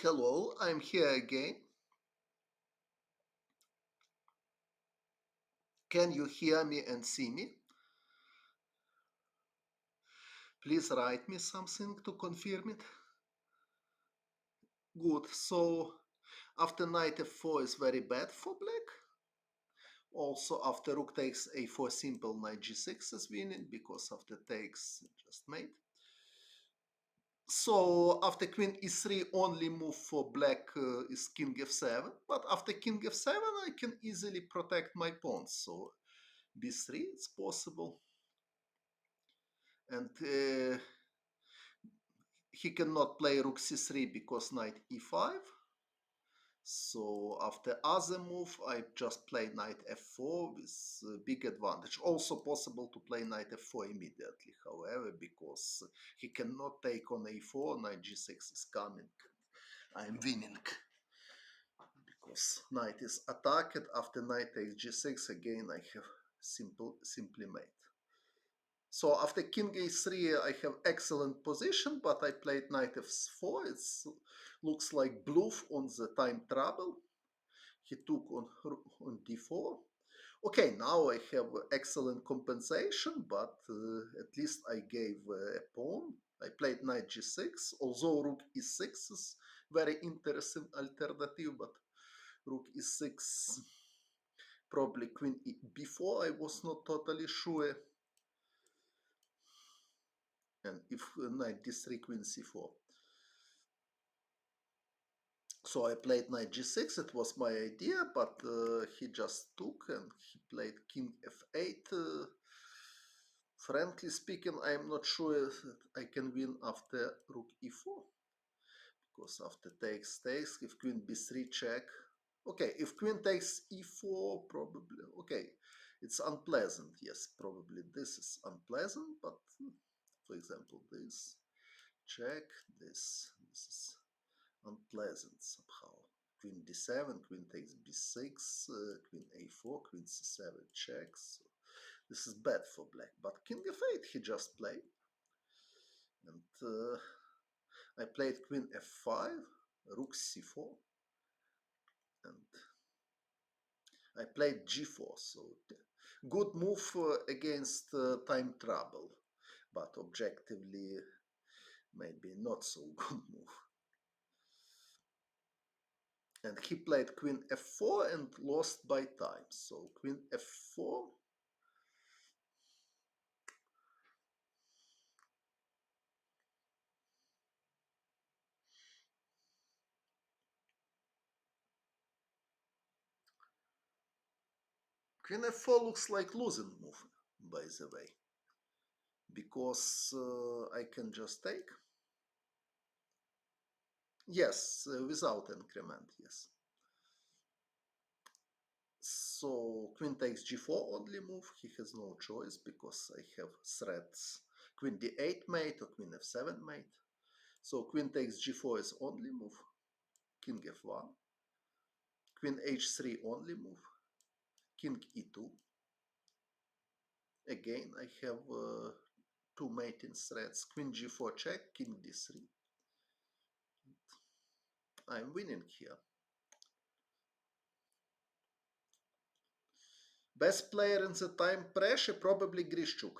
Hello, I'm here again. Can you hear me and see me? Please write me something to confirm it. Good. So after knight f4 is very bad for black. Also after rook takes a4 simple, knight g6 is winning because after takes just mate. So after queen e3 only move for black is king f7, but after king f7 I can easily protect my pawns. So b3 it's possible. And he cannot play rook c3 because knight e5. So after other move, I just play knight f4 with big advantage. Also possible to play knight f4 immediately, however, because he cannot take on a4, knight g6 is coming. I'm winning because knight is attacked. After knight takes g6, again I have simply mate. So after king a3, I have excellent position, but I played knight f4. It looks like bluff on the time trouble. He took on d4. Okay, now I have excellent compensation, but at least I gave a pawn. I played knight g6, although rook e6 is very interesting alternative, but rook e6, probably queen b4, I was not totally sure. And if knight d3, queen c4. So I played knight g6, it was my idea, but he just took and he played king f8. Frankly speaking, I am not sure that I can win after rook e4. Because after takes, if queen b3 check. Okay, if queen takes e4, probably, okay, it's unpleasant. Yes, probably this is unpleasant, but for example, this check, this is unpleasant somehow. Queen d7, queen takes b6, queen a4, queen c7 checks. So this is bad for black. But king f8 he just played. And I played queen f5, rook c4, and I played g4. So good move against time trouble, but objectively maybe not so good move. And he played queen f4 and lost by time. So queen f4. Queen f4 looks like losing move, by the way, because I can just take. Yes, without increment, yes. So queen takes g4 only move. He has no choice because I have threats. Queen d8 mate or queen f7 mate. So queen takes g4 is only move. King f1. Queen h3 only move. King e2. Again, I have two mating threats. Queen g4 check, king d3. I'm winning here. Best player in the time pressure, probably Grishchuk.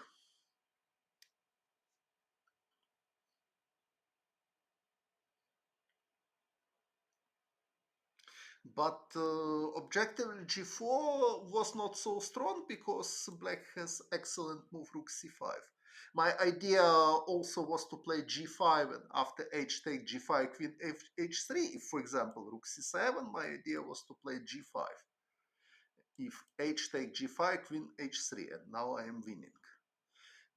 But objectively g4 was not so strong because black has excellent move rook c5. My idea also was to play g5 and after h take g5 queen h3. If for example rook c7, my idea was to play g5. If h take g5 queen h3, and now I am winning.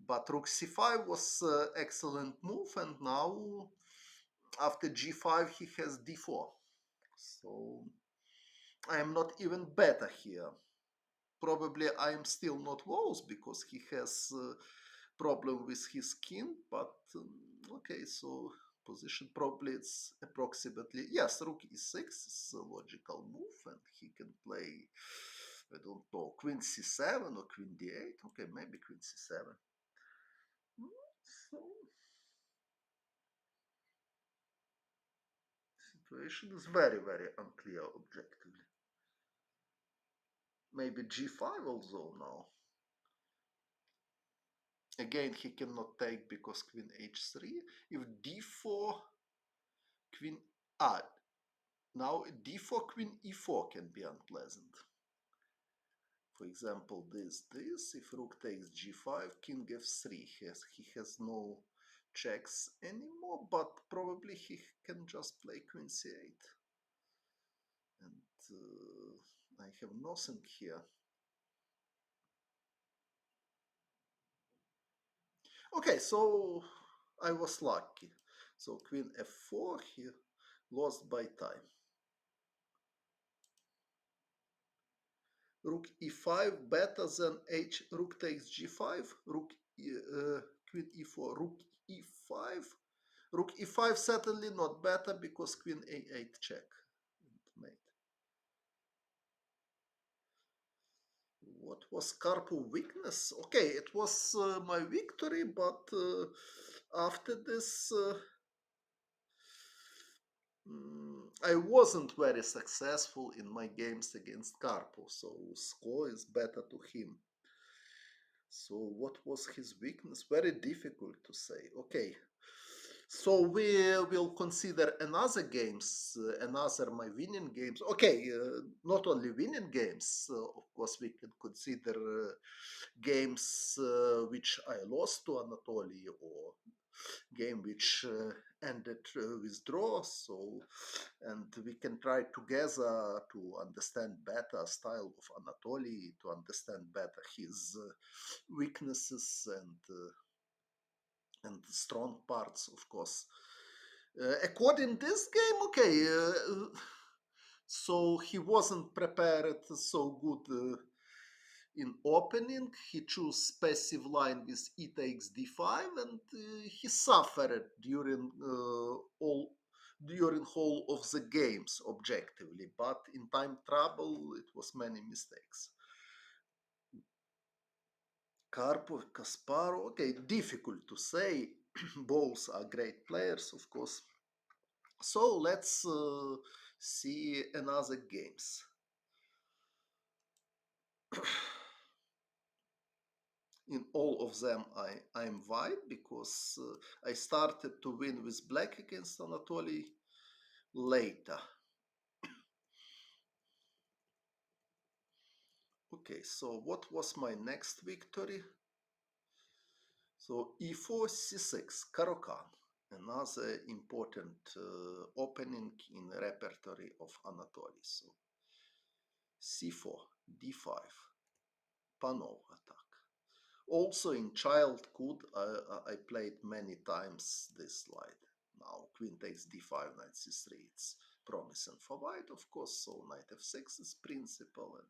But rook c5 was excellent move, and now after g5 he has d4. So I am not even better here. Probably I am still not worse because he has problem with his king, but okay, so position probably it's approximately, yes, rook e6 is a logical move and he can play, I don't know, queen c7 or queen d8. Okay, maybe queen c7. So situation is very, very unclear objectively. Maybe g5 also now. Again, he cannot take because queen h3. If d4, queen... now d4, queen e4 can be unpleasant. For example, this. If rook takes g5, king f3. He has no checks anymore, but probably he can just play queen c8. And I have nothing here. Okay, so I was lucky. So queen f4, he lost by time. Rook e5 better than rook takes g5, queen e4, rook e5. Rook e5 certainly not better because queen a8 check. Mate. What was Karpov weakness? Okay, it was my victory, but after this I wasn't very successful in my games against Karpov, so score is better to him. So what was his weakness? Very difficult to say. Okay, so we will consider another games, another my winning games. Okay, not only winning games, of course we can consider games which I lost to Anatoly or game which ended with draw. So, and we can try together to understand better style of Anatoly, to understand better his weaknesses and strong parts, of course. According this game, okay, so he wasn't prepared so good in opening. He chose passive line with e takes d5, and he suffered during whole of the games objectively, but in time trouble it was many mistakes. Karpov, Kasparov, okay, difficult to say. Both are great players, of course. So let's see another games. In all of them I'm white because I started to win with black against Anatoly later. Okay, so what was my next victory? So e4, c6, Caro-Kann, another important opening in repertory of Anatoly. So c4, d5, Panov attack. Also in childhood, I played many times this slide. Now queen takes d5, knight c3. It's promising for white, of course. So knight f6 is principal, and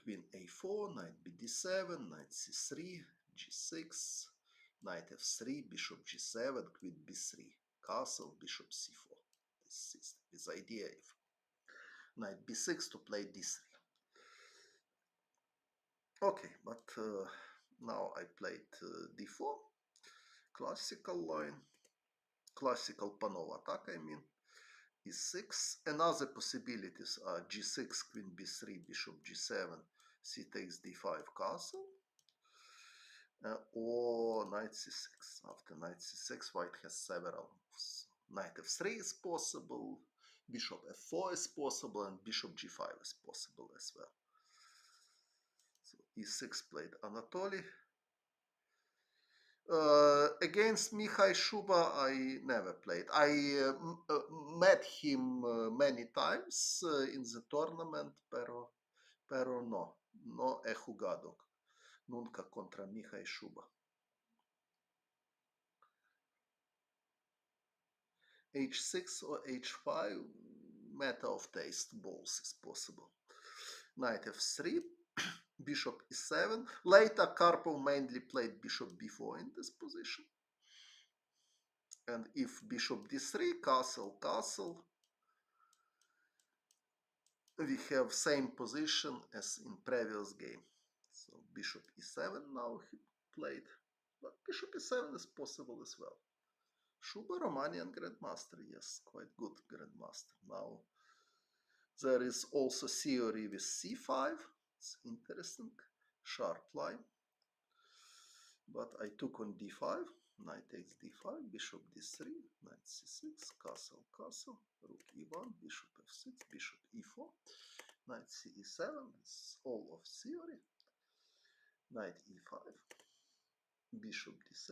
queen a4, knight bd7, knight c3, g6, knight f3, bishop g7, queen b3, castle, bishop c4. This system, this idea if knight b6 to play d3. Okay, but now I played d4, classical line, classical Panov attack, I mean, e6. Another possibilities are g6, queen b3, bishop g7, c takes d5, castle, or knight c6. After knight c6, white has several moves. Knight f3 is possible, bishop f4 is possible, and bishop g5 is possible as well. So e6 played Anatoly. Against Mihai Shuba, I never played. I met him many times in the tournament, pero no he jugado nunca contra Mihai Shuba. H6 or H5, matter of taste, both is possible. Knight f3, bishop e7. Later, Karpov mainly played bishop b4 in this position. And if bishop d3, castle, castle, we have same position as in previous game. So bishop e7 now he played, but bishop e7 is possible as well. Schuber, Romanian grandmaster, yes, quite good grandmaster. Now there is also theory with c5. It's interesting, sharp line. But I took on d5, knight takes d5, bishop d3, knight c6, castle, castle, rook e1, bishop f6, bishop e4, knight c e7. It's all of theory. Knight e5, bishop d7,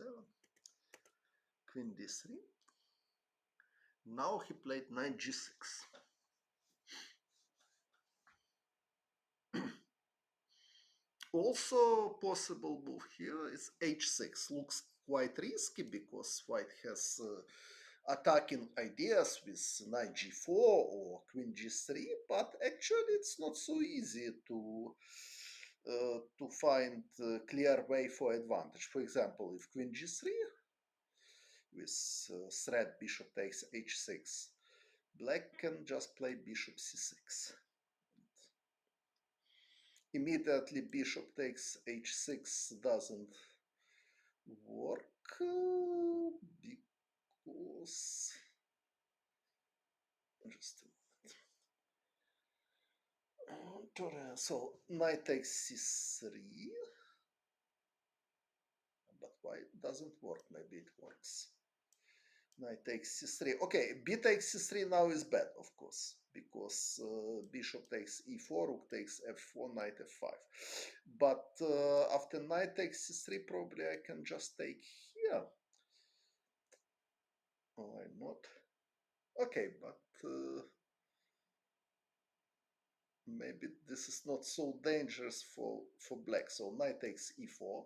queen d3. Now he played knight g6. Also possible move here is h6. Looks quite risky because white has attacking ideas with knight g4 or queen g3, but actually it's not so easy to find a clear way for advantage. For example, if queen g3 with threat bishop takes h6, black can just play bishop c6. Immediately bishop takes h6 doesn't work because just so knight takes c3, but why it doesn't work? Maybe it works. Knight takes c3. Okay, b takes c3 now is bad, of course, because bishop takes e4, rook takes f4, knight f5. But after knight takes c3, probably I can just take here. Why not? Okay, but maybe this is not so dangerous for black. So knight takes e4.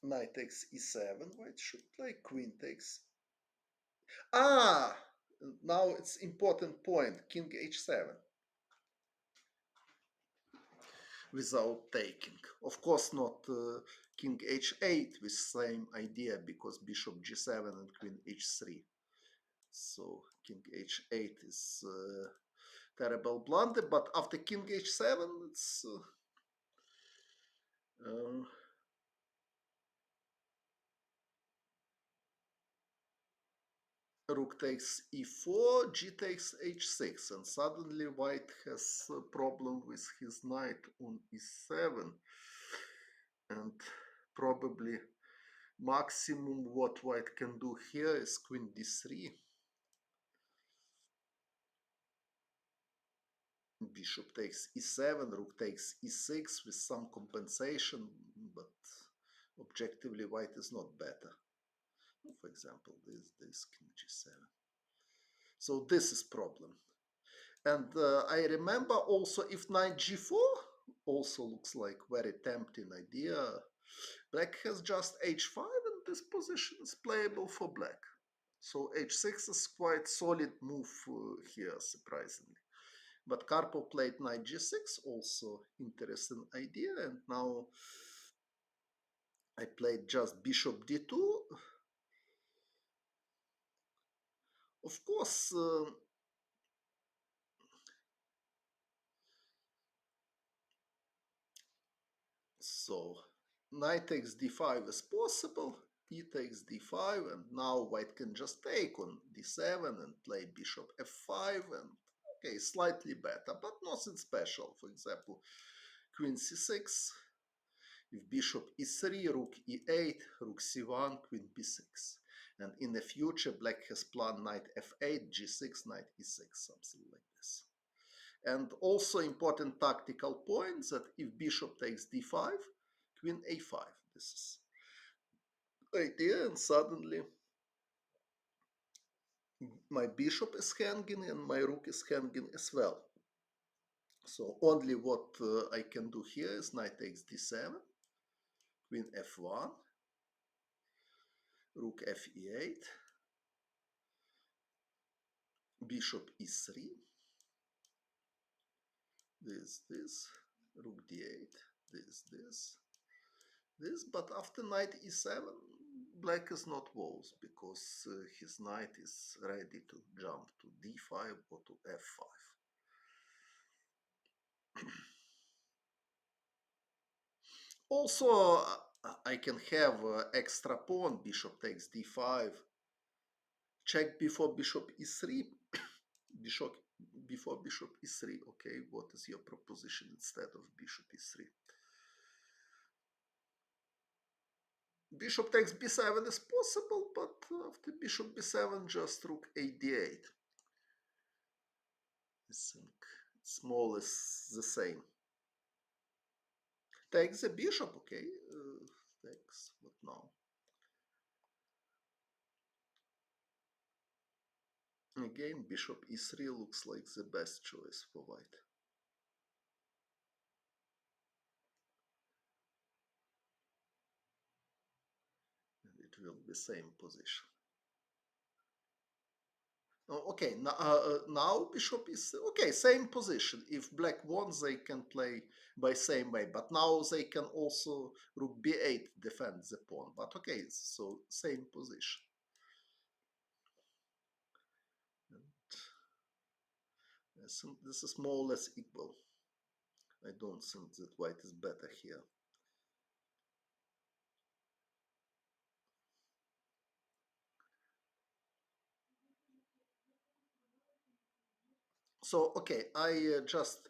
Knight takes e7. White should play queen takes. Ah! Now it's important point. King h7. Without taking. Of course not king h8 with same idea because bishop g7 and queen h3. So king h8 is terrible blunder, but after king h7 it's rook takes e4, g takes h6, and suddenly white has a problem with his knight on e7, and probably maximum what white can do here is queen d3, bishop takes e7, rook takes e6 with some compensation, but objectively white is not better. For example, this king g7. So this is problem. And I remember also if knight g4 also looks like very tempting idea. Black has just h5 and this position is playable for black. So h6 is quite solid move here, surprisingly. But Karpov played knight g6, also interesting idea. And now I played just bishop d2. Of course, so knight takes d5 is possible, e takes d5, and now white can just take on d7 and play bishop f5, and okay, slightly better, but nothing special. For example, queen c6, if bishop e3, rook e8, rook c1, queen b6. And in the future, black has planned knight f8, g6, knight e6, something like this. And also important tactical point that if bishop takes d5, queen a5. This is idea, and suddenly my bishop is hanging and my rook is hanging as well. So only what I can do here is knight takes d7, queen f1, rook f8, bishop e3, this, rook d8, this, but after knight e7, black is not walls because his knight is ready to jump to d5 or to f5. Also, I can have extra pawn, bishop takes d5, check before bishop e3, bishop before bishop e3. Okay, what is your proposition instead of bishop e3? Bishop takes b7 is possible, but after bishop b7, just rook a d8. I think it's more or less the same. Takes the bishop, okay. Takes, what now? Again, bishop e3 looks like the best choice for white. And it will be same position. Oh, okay, now bishop is okay, same position. If black wants, they can play by same way, but now they can also rook b8 defend the pawn. But okay, so same position. And I think this is more or less equal. I don't think that white is better here. So okay, I just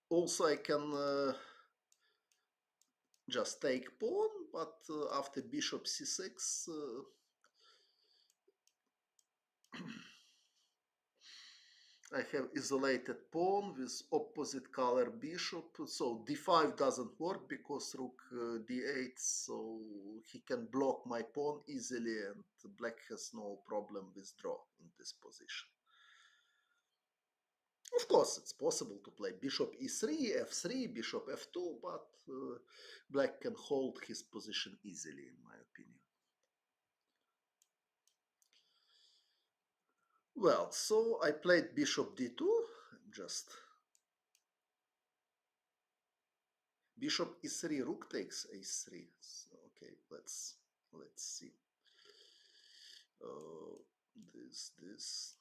also I can just take pawn, but after bishop c6 I have isolated pawn with opposite color bishop, so d5 doesn't work because rook d8, so he can block my pawn easily and black has no problem with draw in this position. Of course, it's possible to play bishop e3, f3, bishop f2, but black can hold his position easily, in my opinion. Well, so I played bishop d2, just bishop e3, rook takes a3. So, okay, let's see. This.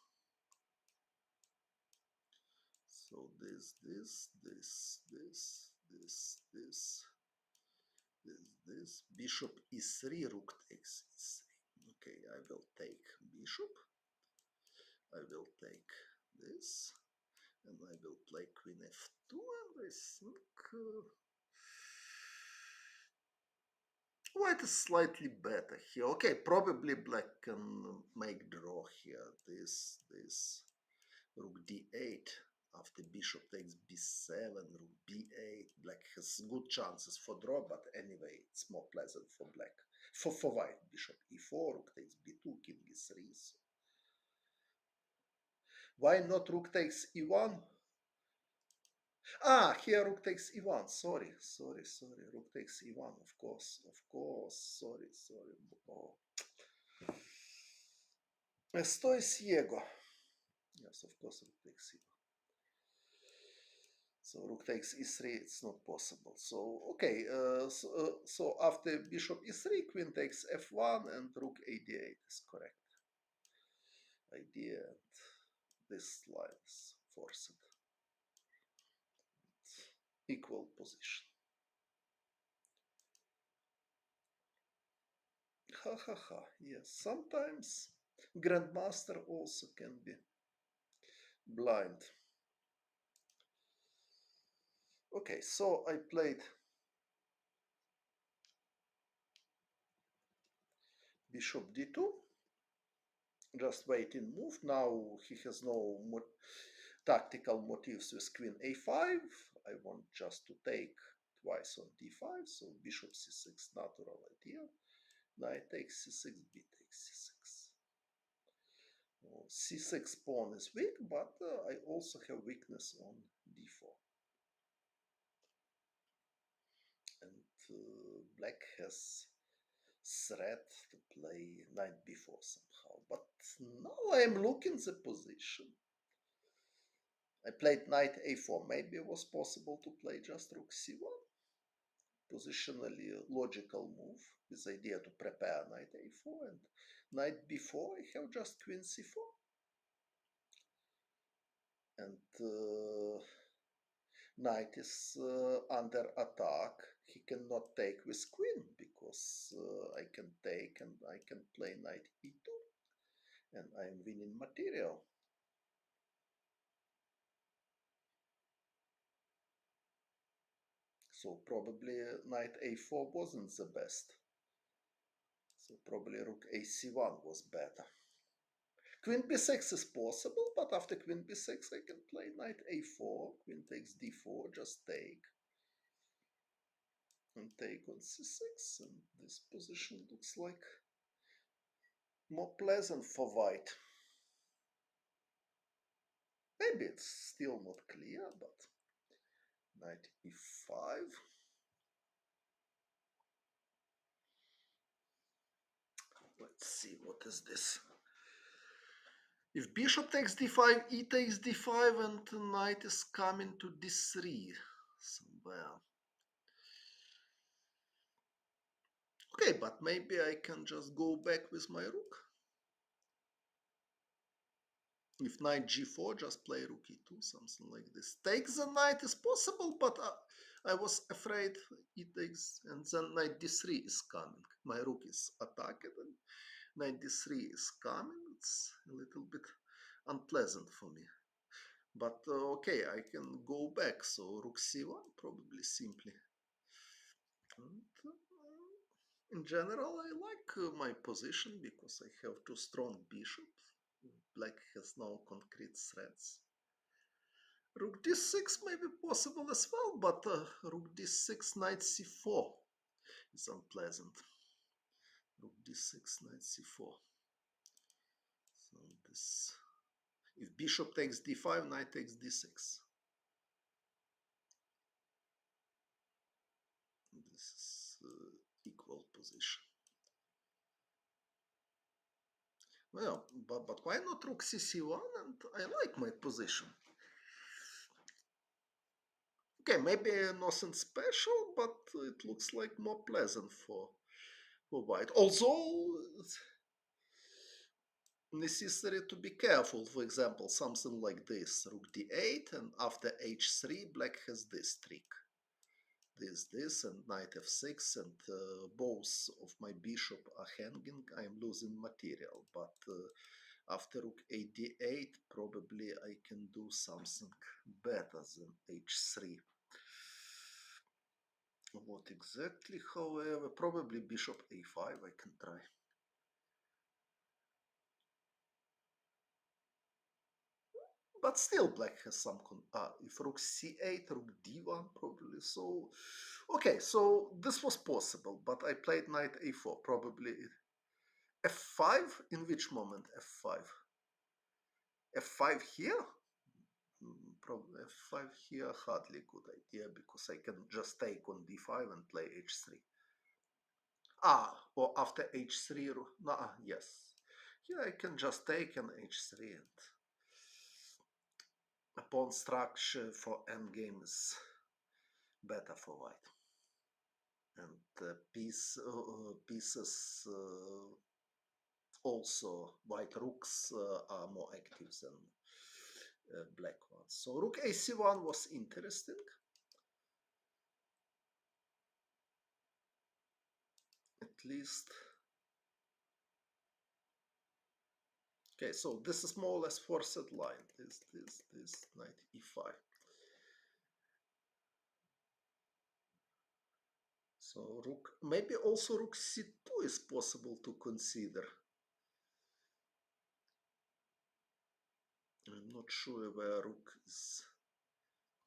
So this. Bishop e3, rook takes e3. Okay, I will take bishop. I will take this, and I will play queen f2, and I think white is slightly better here. Okay, probably black can make draw here. This rook d8 after bishop takes b7, rook b8. Black has good chances for draw, but anyway, it's more pleasant for black. For white, bishop e4, rook takes b2, king e3. So why not rook takes e1? Ah, here rook takes e1. Sorry. Rook takes e1, of course. Sorry. Oh. Estoy ciego. Yes, of course, rook takes e1. So rook takes e3, it's not possible. So, okay, so after bishop e3, queen takes f1, and rook a8 is correct idea. And this line is forced. Equal position. Yes, sometimes grandmaster also can be blind. Okay, so I played bishop d2, just waiting move. Now he has no tactical motives with queen a5. I want just to take twice on d5, so bishop c6, natural idea. Knight takes c6, b takes c6. C6 pawn is weak, but I also have weakness on d4. And black has threat to play knight b4 somehow. But now I am looking the position. I played knight a4. Maybe it was possible to play just rook c1. Positionally logical move with the idea to prepare knight a4, and knight b4 I have just queen c4. And knight is under attack. he cannot take with queen because I can take and I can play knight e2 and I'm winning material. So probably knight a4 wasn't the best. So probably rook ac1 was better. Queen b6 is possible, but after queen b6 I can play knight a4, queen takes d4, just take. And take on c6, and this position looks like more pleasant for white. Maybe it's still not clear, but knight e5. Let's see, what is this? If bishop takes d5, e takes d5, and knight is coming to d3 somewhere. Okay, but maybe I can just go back with my rook. If knight g4, just play rook e2, something like this. Take the knight is possible, but I was afraid e takes, and then knight d3 is coming. My rook is attacked, and knight d3 is coming. It's a little bit unpleasant for me. But okay, I can go back. So rook c1 probably simply. And, in general, I like my position because I have two strong bishops. Black has no concrete threats. Rook d6 may be possible as well, but rook d6, knight c4 is unpleasant. Rook d6, knight c4. So this, if bishop takes d5, knight takes d6. This is equal position. Well, but why not rook cc1? And I like my position. Okay, maybe nothing special, but it looks like more pleasant for white. Although it's necessary to be careful. For example, something like this, rook d8, and after h3, black has this trick. This, and knight f6, and both of my bishop are hanging. I'm losing material, but after rook a d8, probably I can do something better than h3. What exactly, however? Probably bishop a5 I can try. But still black has some, if rook c8, rook d1 probably. So, okay, so this was possible, but I played knight a4, probably f5, in which moment f5? f5 here? Probably f5 here, hardly a good idea, because I can just take on d5 and play h3. Or after h3, no, yes. Here I can just take an h3, and a pawn structure for endgame is better for white. And pieces also, white rooks are more active than black ones. So rook ac1 was interesting. At least. Okay, so this is more or less forced line. This knight e5. So rook, maybe also rook c2 is possible to consider. I'm not sure where rook is.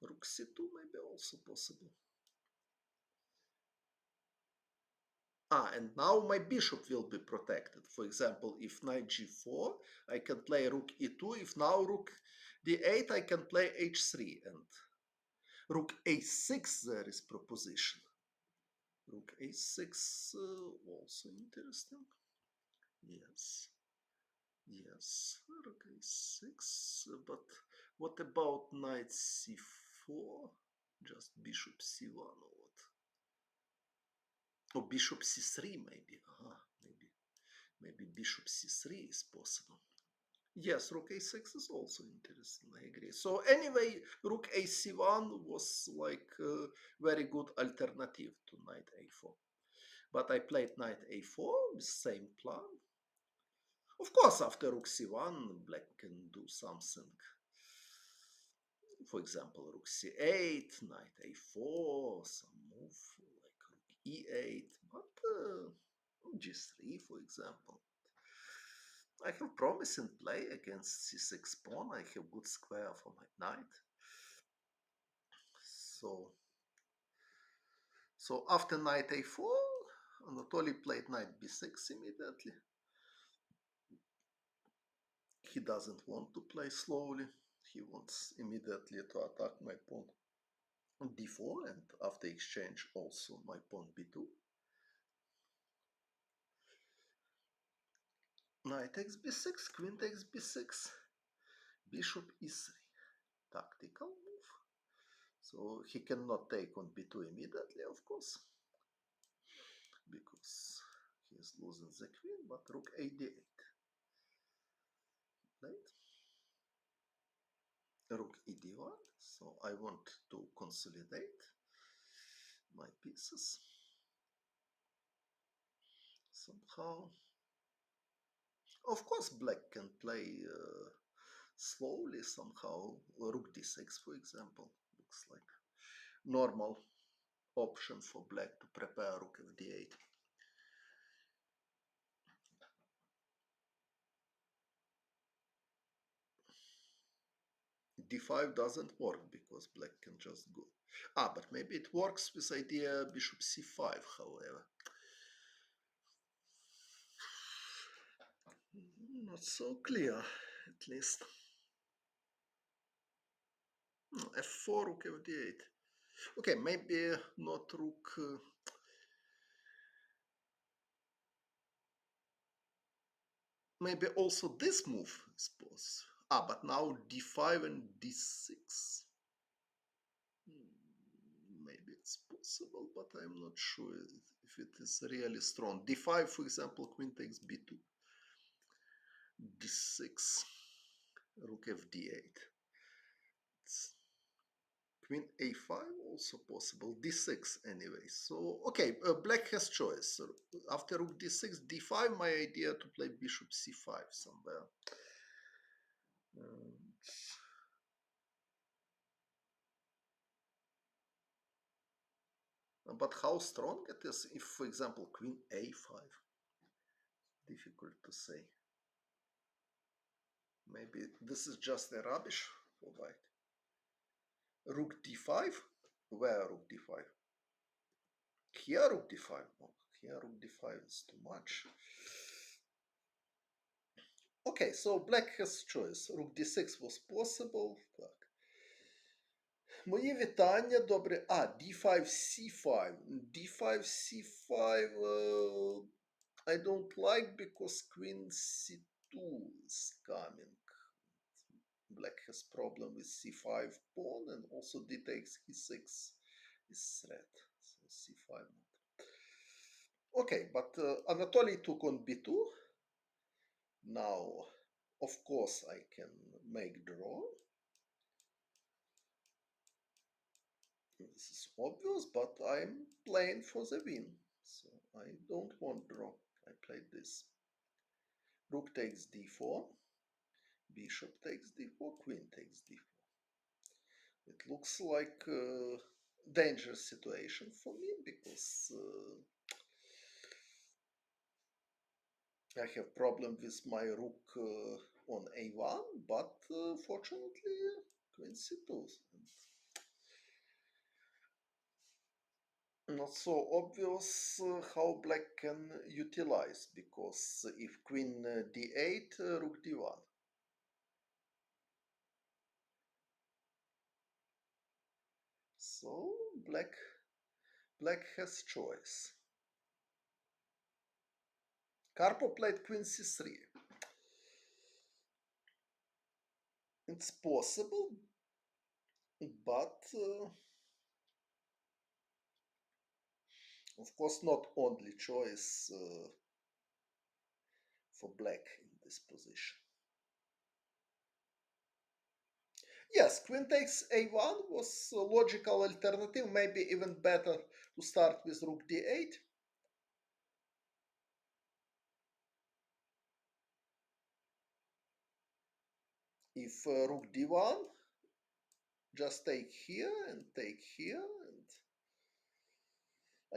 Rook c2 may be also possible. And now my bishop will be protected. For example, if knight g4, I can play rook e2. If now rook d8, I can play h3. And rook a6, there is proposition. Rook a6, also interesting. Yes. Yes, rook a6. But what about knight c4? Just bishop c1 or what? Or bishop c3 maybe. Maybe bishop c3 is possible. Yes, rook a6 is also interesting, I agree. So anyway, rook ac1 was like a very good alternative to knight a4. But I played knight a4 with same plan. Of course, after rook c1, black can do something. For example, rook c8, knight a4, some move like rook e8, but g3, for example. I have promising play against c6 pawn. I have good square for my knight. So after knight a4, Anatoly played knight b6 immediately. He doesn't want to play slowly. He wants immediately to attack my pawn d4, and after exchange also my pawn b2. Knight takes b6, queen takes b6, bishop e3. Tactical move. So he cannot take on b2 immediately, of course, because he is losing the queen, but rook a d8. Right? Rook e d1. So I want to consolidate my pieces somehow. Of course, black can play slowly somehow. Rook d6, for example, looks like normal option for black to prepare rook f d8. d5 doesn't work because black can just go. But maybe it works with idea bishop c5, however. Not so clear, at least. F4, rook f d8. Okay, maybe not rook. Maybe also this move is possible. But now d5 and d6. Maybe it's possible, but I'm not sure if it is really strong. d5, for example, queen takes b2. d6, rook f d8. It's queen a5 also possible. d6 anyway. So, okay, black has choice. So after rook d6, d5, my idea to play bishop c5 somewhere. But how strong it is if, for example, queen a5? Difficult to say. Maybe this is just a rubbish for white. Rook d5? Where rook d5? Here rook d5. No, here rook d5 is too much. Okay, so black has choice. Rook d6 was possible. Так. Мої вітання, добре. d5, c5. d5, c5 I don't like because queen c2 is coming. Black has problem with c5 pawn, and also d takes e6 is threat. So c5 not. Okay, but Anatoly took on b2. Now, of course, I can make draw. This is obvious, but I'm playing for the win. So I don't want draw. I played this. Rook takes d4. Bishop takes d4. Queen takes d4. It looks like a dangerous situation for me because I have problem with my rook on a1, but fortunately queen c2. Not so obvious how black can utilize, because if queen d8, rook d1. So black has choice. Karpov played queen c3. It's possible, but of course not only choice for black in this position. Yes, queen takes a1 was a logical alternative, maybe even better to start with rook d8. If rook d1, just take here and take here, and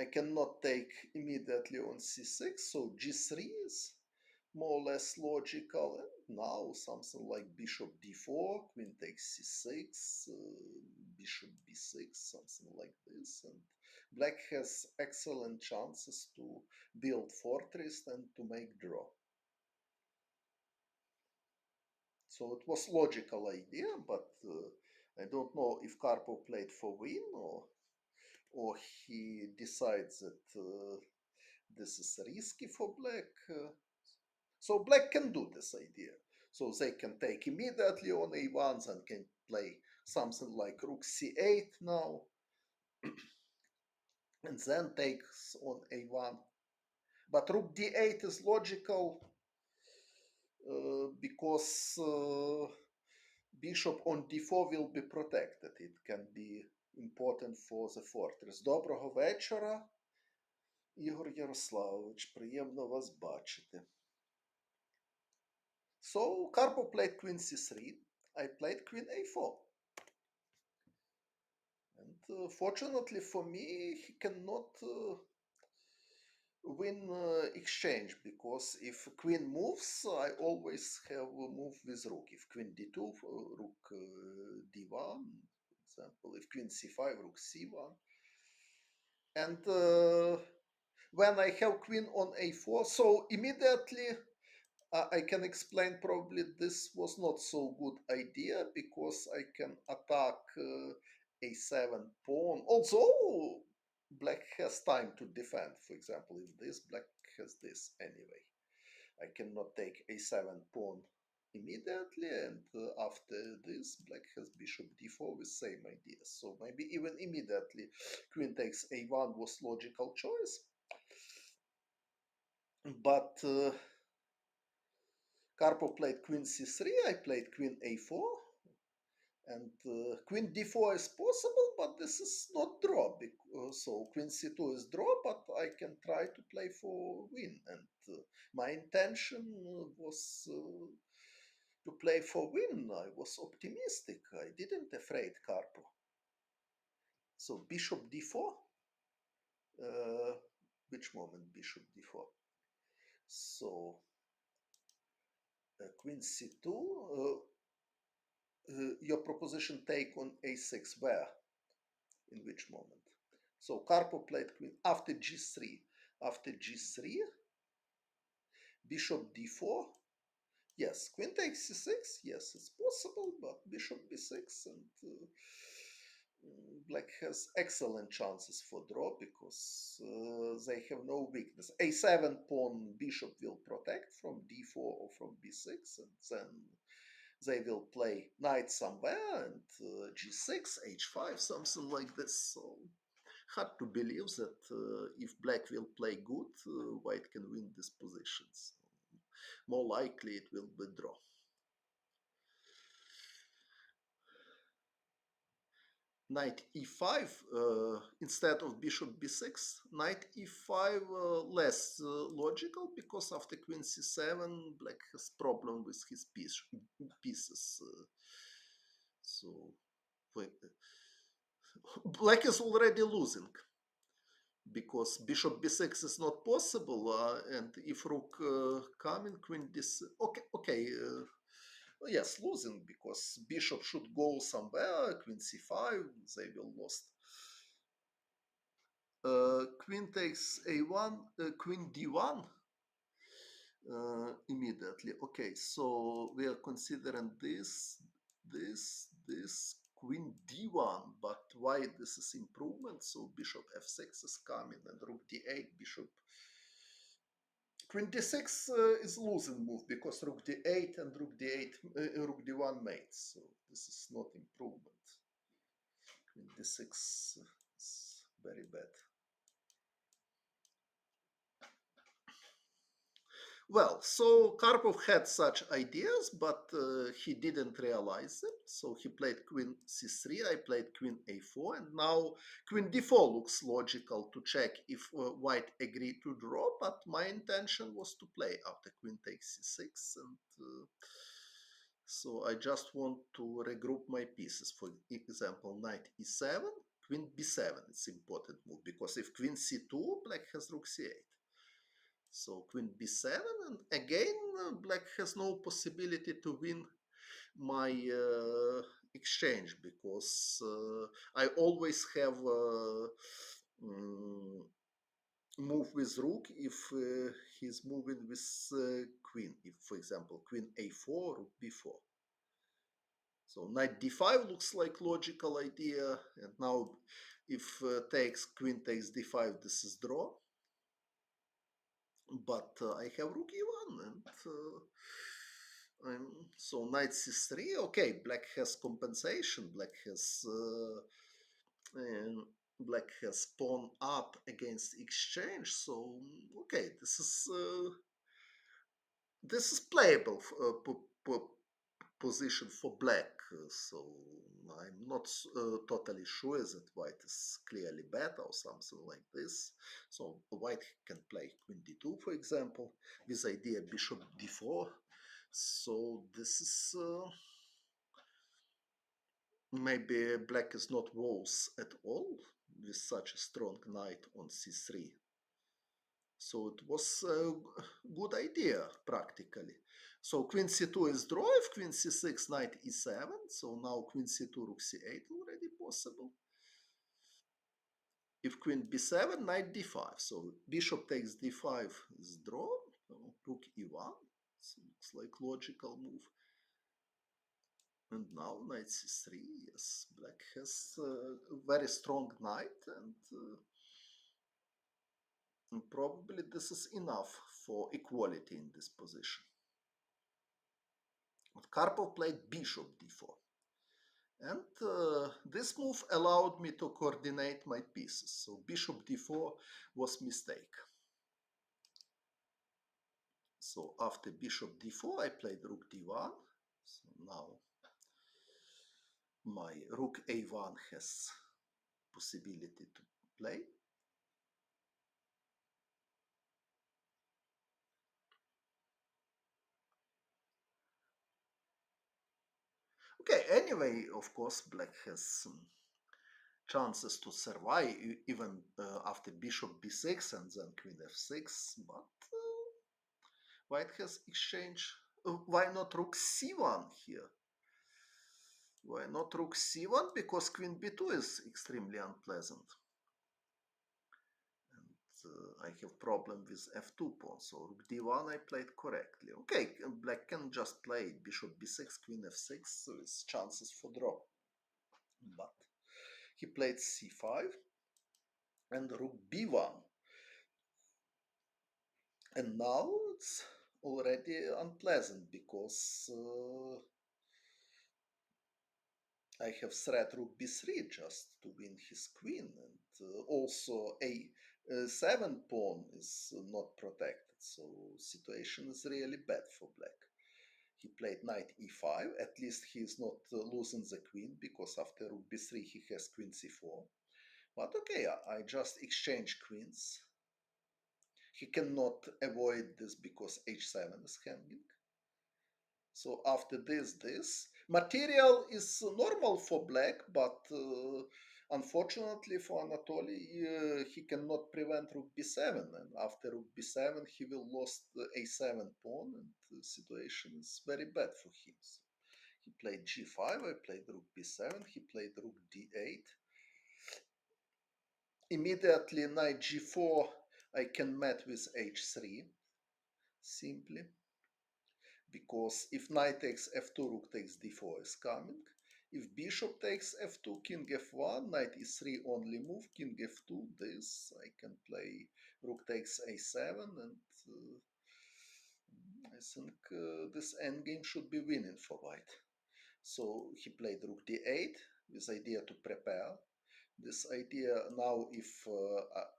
I cannot take immediately on c6, so g3 is more or less logical. And now something like bishop d4, queen takes c6, bishop b6, something like this. And black has excellent chances to build fortress and to make draw. So it was logical idea, but I don't know if Karpov played for win, or he decides that this is risky for black. So black can do this idea. So they can take immediately on a1 and can play something like rook c8 now, and then takes on a1. But rook d8 is logical because bishop on d4 will be protected. It can be important for the fortress. Доброго вечора, Ігор Ярославович. Приємно вас бачити. So Karpov played queen c3. I played queen a4. And fortunately for me, he cannot win exchange, because if queen moves, I always have a move with rook. If queen d2, rook d1, for example. If queen c5, rook c1. And when I have queen on a4, so immediately I can explain probably this was not so good idea, because I can attack a7 pawn. Although black has time to defend. For example, if this, black has this anyway. I cannot take a7 pawn immediately, and after this, black has bishop d4 with same idea. So maybe even immediately queen takes a1 was logical choice. But Karpov played queen c3, I played queen a4, and queen d4 is possible, but this is not draw. So queen c2 is draw, but I can try to play for win. And my intention was to play for win. I was optimistic. I didn't afraid Karpov. So bishop d4. Which moment bishop d4? So queen c2. Your proposition take on a6 where? In which moment? So Karpov played queen after g3. After g3, bishop d4. Yes, queen takes c6. Yes, it's possible, but bishop b6, and black has excellent chances for draw, because they have no weakness. a7 pawn bishop will protect from d4 or from b6, and then they will play knight somewhere, and g6, h5, something like this. So hard to believe that if black will play good, white can win these positions. More likely it will be draw. Knight e5 instead of bishop b6. Knight e5 less logical, because after queen c7 black has problem with his pieces. So black is already losing, because bishop b6 is not possible, and if rook coming, queen d6. Okay. Yes, losing, because bishop should go somewhere. Queen c5, they will lost. Queen takes a1, queen d1 immediately. Okay, so we are considering this queen d1, but why this is improvement? So bishop f6 is coming, and rook d8, bishop. Queen d6 is losing move, because rook d8 and rook d1 mates. So this is not improvement. Queen d6 is very bad. Well, so Karpov had such ideas, but he didn't realize them. So he played queen c3, I played queen a4, and now queen d4 looks logical to check if white agreed to draw, but my intention was to play after queen takes c6, and so I just want to regroup my pieces. For example, knight e7, queen b7, it's important move, because if queen c2, black has rook c8. So queen b7, and again black has no possibility to win my exchange, because I always have mm, move with rook if he's moving with queen. If, for example, queen a4, rook b4. So knight d5 looks like logical idea, and now if takes queen takes d5, this is draw. But I have rook e1, and so knight c3. Okay, black has compensation. Black has pawn up against exchange. So okay, this is playable position for black. So I'm not totally sure that white is clearly better or something like this. So white can play queen d2, for example, with idea bishop d4. So this is maybe black is not worse at all with such a strong knight on c3. So it was a good idea practically. So queen c2 is draw. If queen c6, knight e7. So now queen c2, rook c8 already possible. If queen b7, knight d5. So bishop takes d5 is draw. So rook e1. So looks like logical move. And now knight c3. Yes, black has a very strong knight, and probably this is enough for equality in this position. But Karpov played bishop d4. And this move allowed me to coordinate my pieces. So bishop d4 was mistake. So after bishop d4, I played rook d1. So now my rook a1 has possibility to play. Okay, anyway, of course, black has chances to survive even after bishop b6 and then queen f6, but white has exchange. Why not rook c1 here? Why not rook c1? Because queen b2 is extremely unpleasant. And I have problem with f2 pawn. So rook d1 I played correctly. Okay, black can just play bishop b6, queen f6 with chances for draw. But he played c5 and rook b1. And now it's already unpleasant, because I have threat rook b3 just to win his queen, and also a7 pawn is not protected, so situation is really bad for black. He played knight e5, at least he is not losing the queen, because after rook b3 he has queen c4. But okay, I just exchange queens. He cannot avoid this because h7 is hanging. So after this material is normal for black, but unfortunately for Anatoly, he cannot prevent rook b7, and after rook b7 he will lose the a7 pawn, and the situation is very bad for him. So he played g5, I played rook b7, he played rook d8. Immediately knight g4 I can match with h3 simply, because if knight takes f2, rook takes d4 is coming. If bishop takes f2, king f1, knight e3 only move, king f2, this I can play rook takes a7, and I think this endgame should be winning for white. So he played rook d8 with idea to prepare. This idea now, if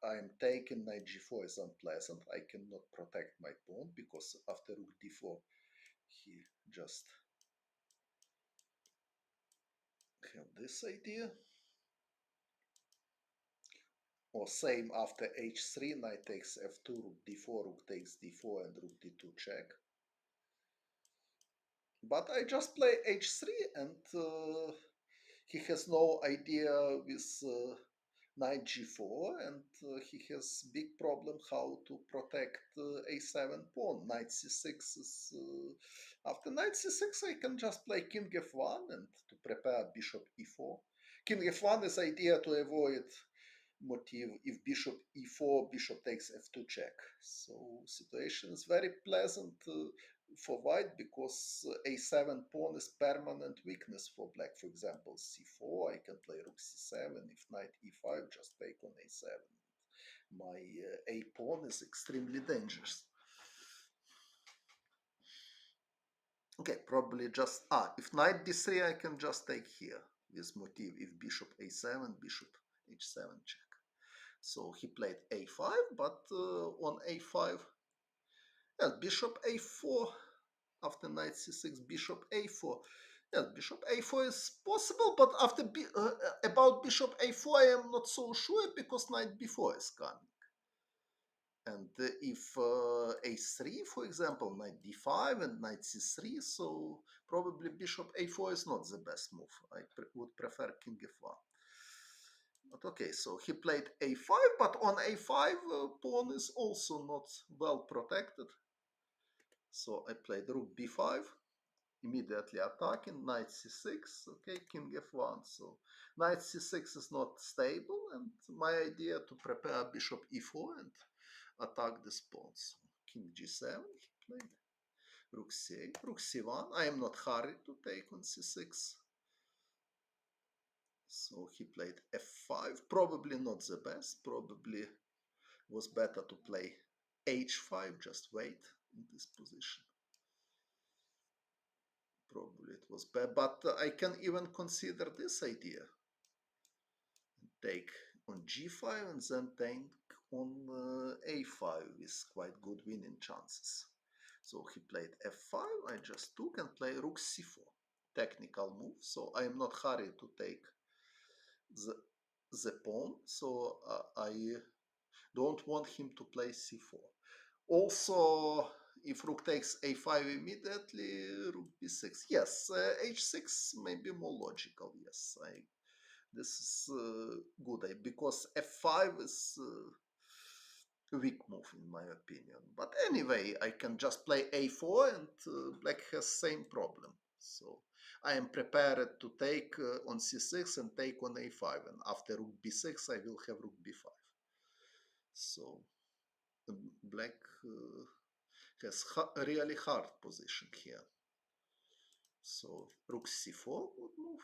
I'm taking knight g4 is unpleasant. I cannot protect my pawn because after rook d4 he just have this idea. Or same after h3, knight takes f2, rook d4, rook takes d4, and rook d2 check. But I just play h3, and he has no idea with knight g4, and he has big problem how to protect a7 pawn. Knight c6 is after knight c6 I can just play king f1 and to prepare bishop e4. King f1 is idea to avoid motive if bishop e4, bishop takes f2 check. So situation is very pleasant for white because a7 pawn is permanent weakness for black. For example, c4, I can play rook c7. If knight e5, just take on a7. My a pawn is extremely dangerous. Okay, probably just if knight d3, I can just take here with motive if bishop a7, bishop h7 check. So he played a5, but on a5, yes, bishop a4 after knight c6, bishop a4. Yes, bishop a4 is possible, but after about bishop a4, I am not so sure because knight b4 is coming. And if a3, for example, knight d5 and knight c3, so probably bishop a4 is not the best move. I would prefer king f1. But okay, so he played a5, but on a5, pawn is also not well protected. So I played rook b5, immediately attacking, knight c6, okay, king f1. So knight c6 is not stable, and my idea to prepare bishop e4 and attack this pawn. So king g7, he played rook c8, rook c1. I am not hurried to take on c6. So he played f5, probably not the best, probably was better to play h5, just wait in this position. Probably it was bad, but I can even consider this idea. Take on g5 and then take on a5 with quite good winning chances. So he played f5, I just took and play rook c4. Technical move, so I am not hurried to take the pawn, so I don't want him to play c4. Also, if rook takes a5 immediately, rook b6. Yes, h6 may be more logical. Yes, this is good because f5 is a weak move in my opinion. But anyway, I can just play a4 and black has same problem. So I am prepared to take on c6 and take on a5, and after rook b6 I will have rook b5. So black has a really hard position here. So rook c4 would move,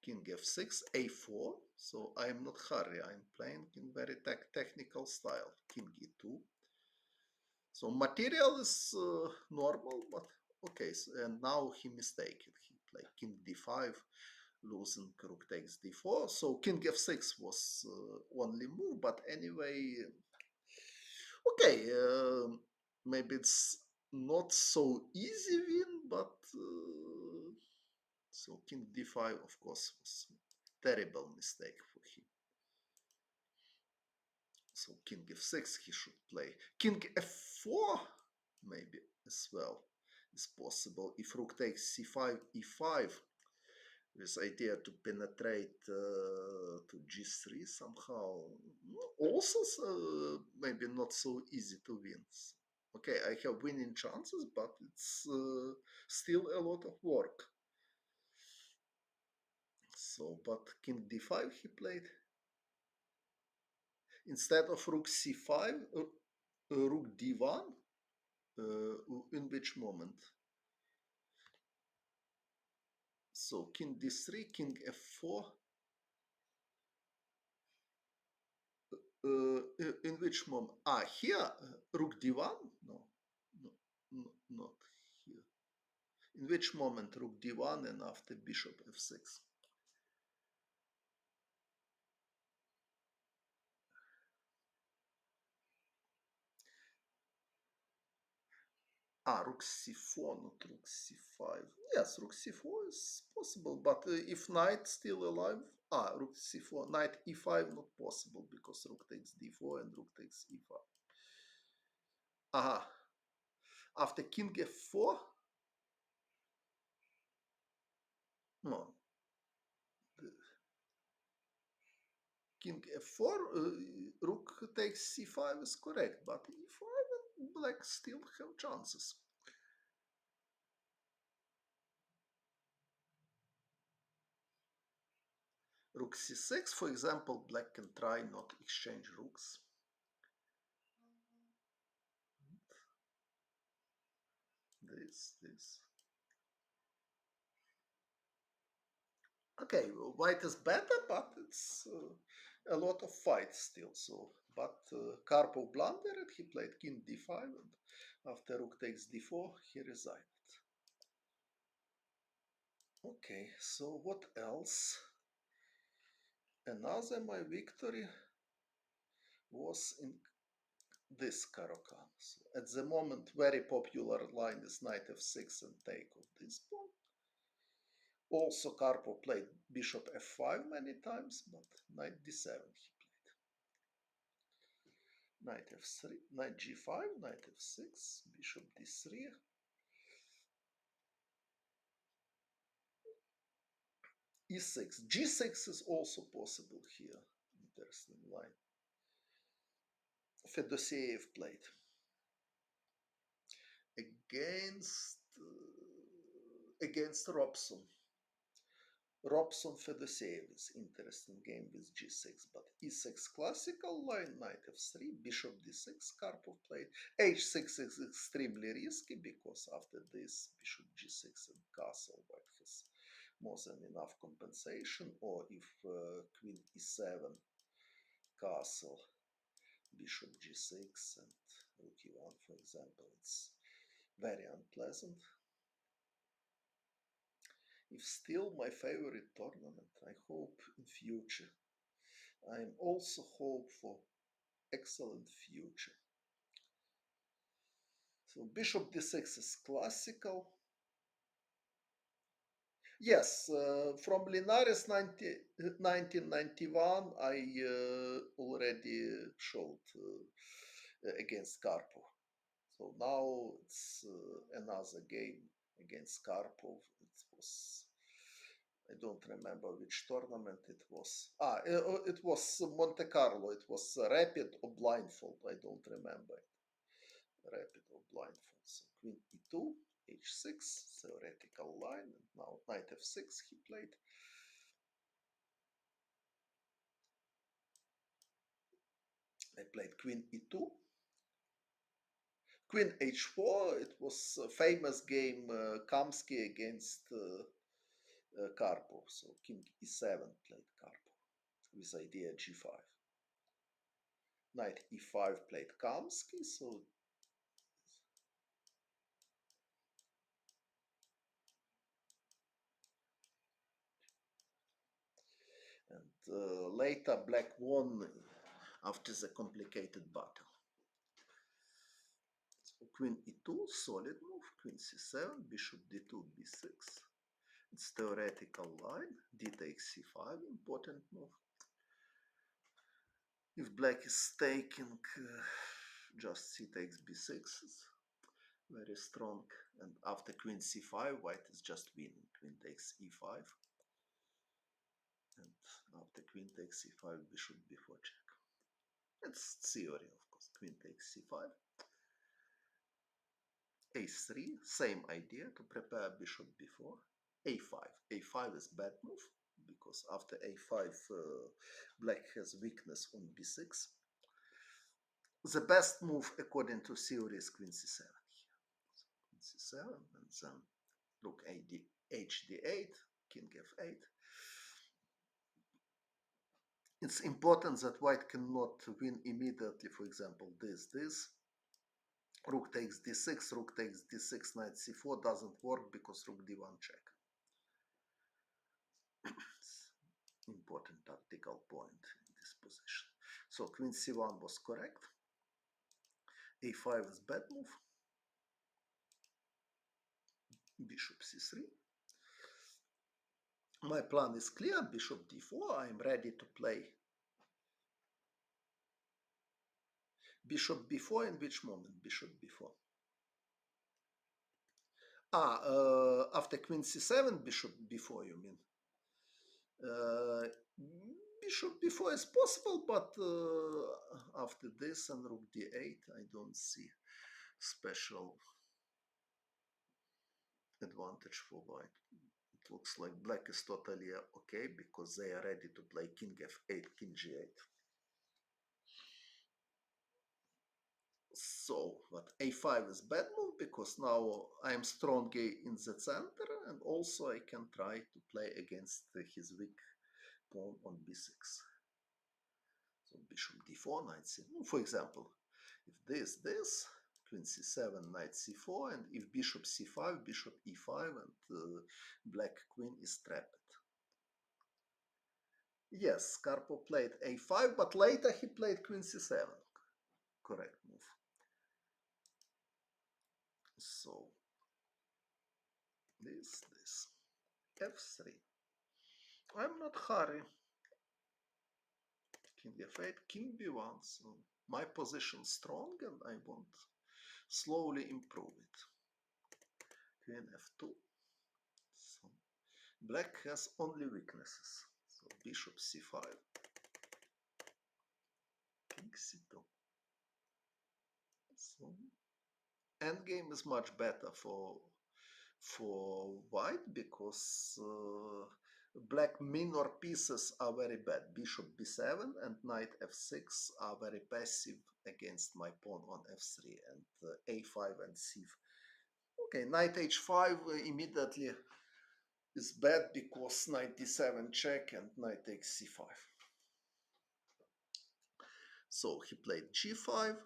king f6, a4. So I am not hurry. I am playing in very technical style. King e2. So material is normal, but okay. So, and now he mistaken. He played king d5, losing rook takes d4. So king f6 was only move, but anyway, okay. Maybe it's not so easy win, but so king d5, of course, was terrible mistake for him. So king f6 he should play. King f4 maybe as well is possible. If rook takes c5, e5, with idea to penetrate to g3 somehow. Also maybe not so easy to win. Okay, I have winning chances, but it's still a lot of work. So, but king d5 he played. Instead of rook c5, rook d1, in which moment? So king d3, king f4, in which moment? Here, rook d1? No, no, no, not here. In which moment rook d1 and after bishop f6? Rook c4, not rook c5. Yes, rook c4 is possible, but if knight still alive, rook c4, knight e5 not possible because rook takes d4 and rook takes e5. Aha. After king f4, no, king f4, rook takes c5 is correct, but e5 and black still have chances. Rook c6, for example, black can try not exchange rooks. This. Okay, white is better, but it's a lot of fight still. So, but Karpov blundered. He played king d5, and after rook takes d4, he resigned. Okay, so what else? Another my victory was in this Caro-Kann. So at the moment, very popular line is knight f6 and take of this pawn. Also, Karpov played bishop f5 many times, but knight d7 he played. Knight f3, knight g5, knight f6, bishop d3. e6, g6 is also possible here. Interesting line. Fedoseev played against Robson. Robson Fedoseev is interesting game with g6, but e6 classical line, knight f3, bishop d6, Karpov played. h6 is extremely risky because after this bishop g6 and castle, white has more than enough compensation, or if queen e7, castle, bishop g6 and rook e1, for example, it's very unpleasant. If still my favorite tournament, I hope in future. I also hope for excellent future. So bishop d6 is classical. Yes, from Linares 1991, I already showed against Karpov. So now it's another game against Karpov. It was, I don't remember which tournament it was. It was Monte Carlo. It was rapid or blindfold. I don't remember. Rapid or blindfold. So queen e2, h6, theoretical line, and now knight f6 he played. I played queen e2. Queen h4, it was a famous game Kamsky against Karpov. So king e7 played Karpov with idea g5. Knight e5 played Kamsky, so and later black won after the complicated battle. So queen e2, solid move, queen c7, bishop d2, b6. It's theoretical line, d takes c5, important move. If black is taking, just c takes b6 is very strong. And after queen c5, white is just winning. Queen takes e5. And after queen takes c5, bishop b4 check. It's theory, of course. Queen takes c5. a3, same idea to prepare bishop b4. a5. a5 is bad move because after a5, black has weakness on b6. The best move according to theory is queen c7 here. So queen c7 and then look hd8, king f8. It's important that white cannot win immediately, for example, this. Rook takes d6, rook takes d6, knight c4 doesn't work because rook d1 check. Important tactical point in this position. So queen c1 was correct. a5 is bad move. bishop c3. My plan is clear, bishop d4, I'm ready to play. Bishop b4, in which moment bishop b4? After queen c7, bishop b4, you mean? Bishop b4 is possible, but after this and rook d8, I don't see special advantage for white. It looks like black is totally okay because they are ready to play king f8, king g8. So, but a5 is bad move because now I'm stronger in the center and also I can try to play against his weak pawn on b6. So bishop d4, knight c4. For example, if this, queen c7, knight c4, and if bishop c5, bishop e5, and black queen is trapped. Yes, Karpov played a5, but later he played queen c7. Correct move. So this, f3. I'm not hurry. King f8, king b1. So my position strong, and I want slowly improve it. Queen f2. So black has only weaknesses. So bishop c5, king c2. So endgame is much better for white because black minor pieces are very bad. Bishop b7 and knight f6 are very passive against my pawn on f3 and a5 and c5. Okay, knight h5 immediately is bad because knight d7 check and knight takes c5. So he played g5,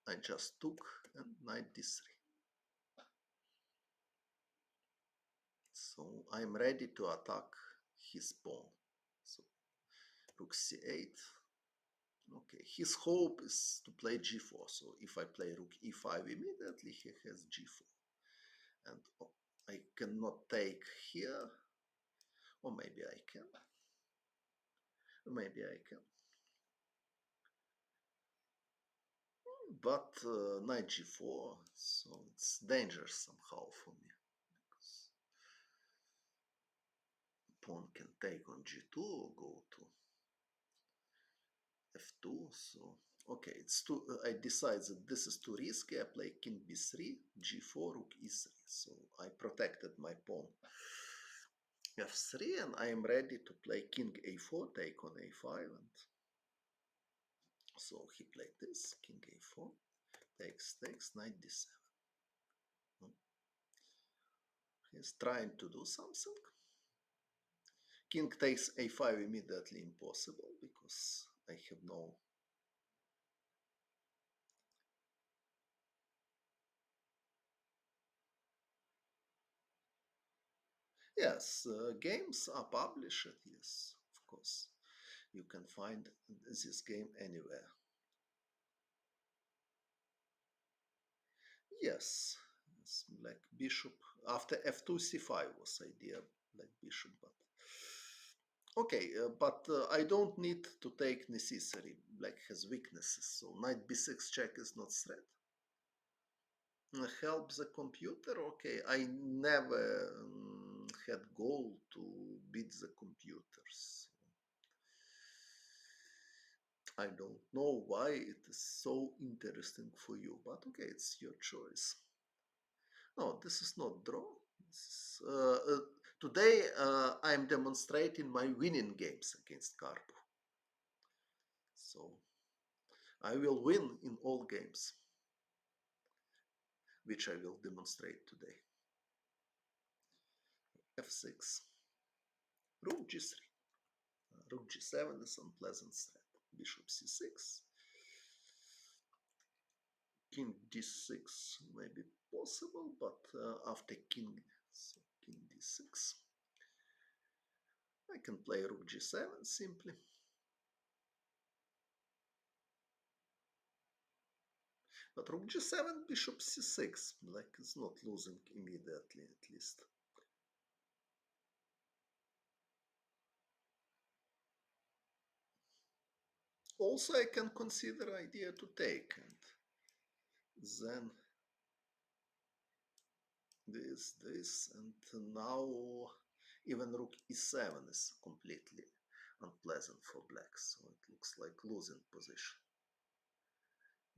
I just took, and knight d3. So I'm ready to attack his pawn. So rook c8. Okay, his hope is to play g4. So if I play rook e5 immediately, he has g4. And I cannot take here. Or maybe I can. Maybe I can. But knight g4, so it's dangerous somehow for me. Because pawn can take on g2 or go to f2. So okay, it's too. I decide that this is too risky. I play king b3, g4, rook e3. So I protected my pawn f3, and I am ready to play king a4, take on a5, and so he played this, king a4, takes, knight d7. He's trying to do something. King takes a5 immediately impossible because I have no. Yes, games are published, yes, of course. You can find this game anywhere. Yes, black bishop. After f2, c5 was idea, black bishop, but okay, but I don't need to take necessary. Black has weaknesses, so knight b6 check is not threat. Help the computer. Okay, I never had goal to beat the computers. I don't know why it is so interesting for you, but okay, it's your choice. No, this is not draw. This is, today I'm demonstrating my winning games against Karpov. So I will win in all games, which I will demonstrate today. f6, rook g3, rook g7 is unpleasant threat, bishop c6, king d6 may be possible, but after king, so king d6, I can play rook g7 simply. But rook g7, bishop c6. Black is not losing immediately, at least. Also, I can consider idea to take, and then this, and now even rook e7 is completely unpleasant for black, so it looks like losing position.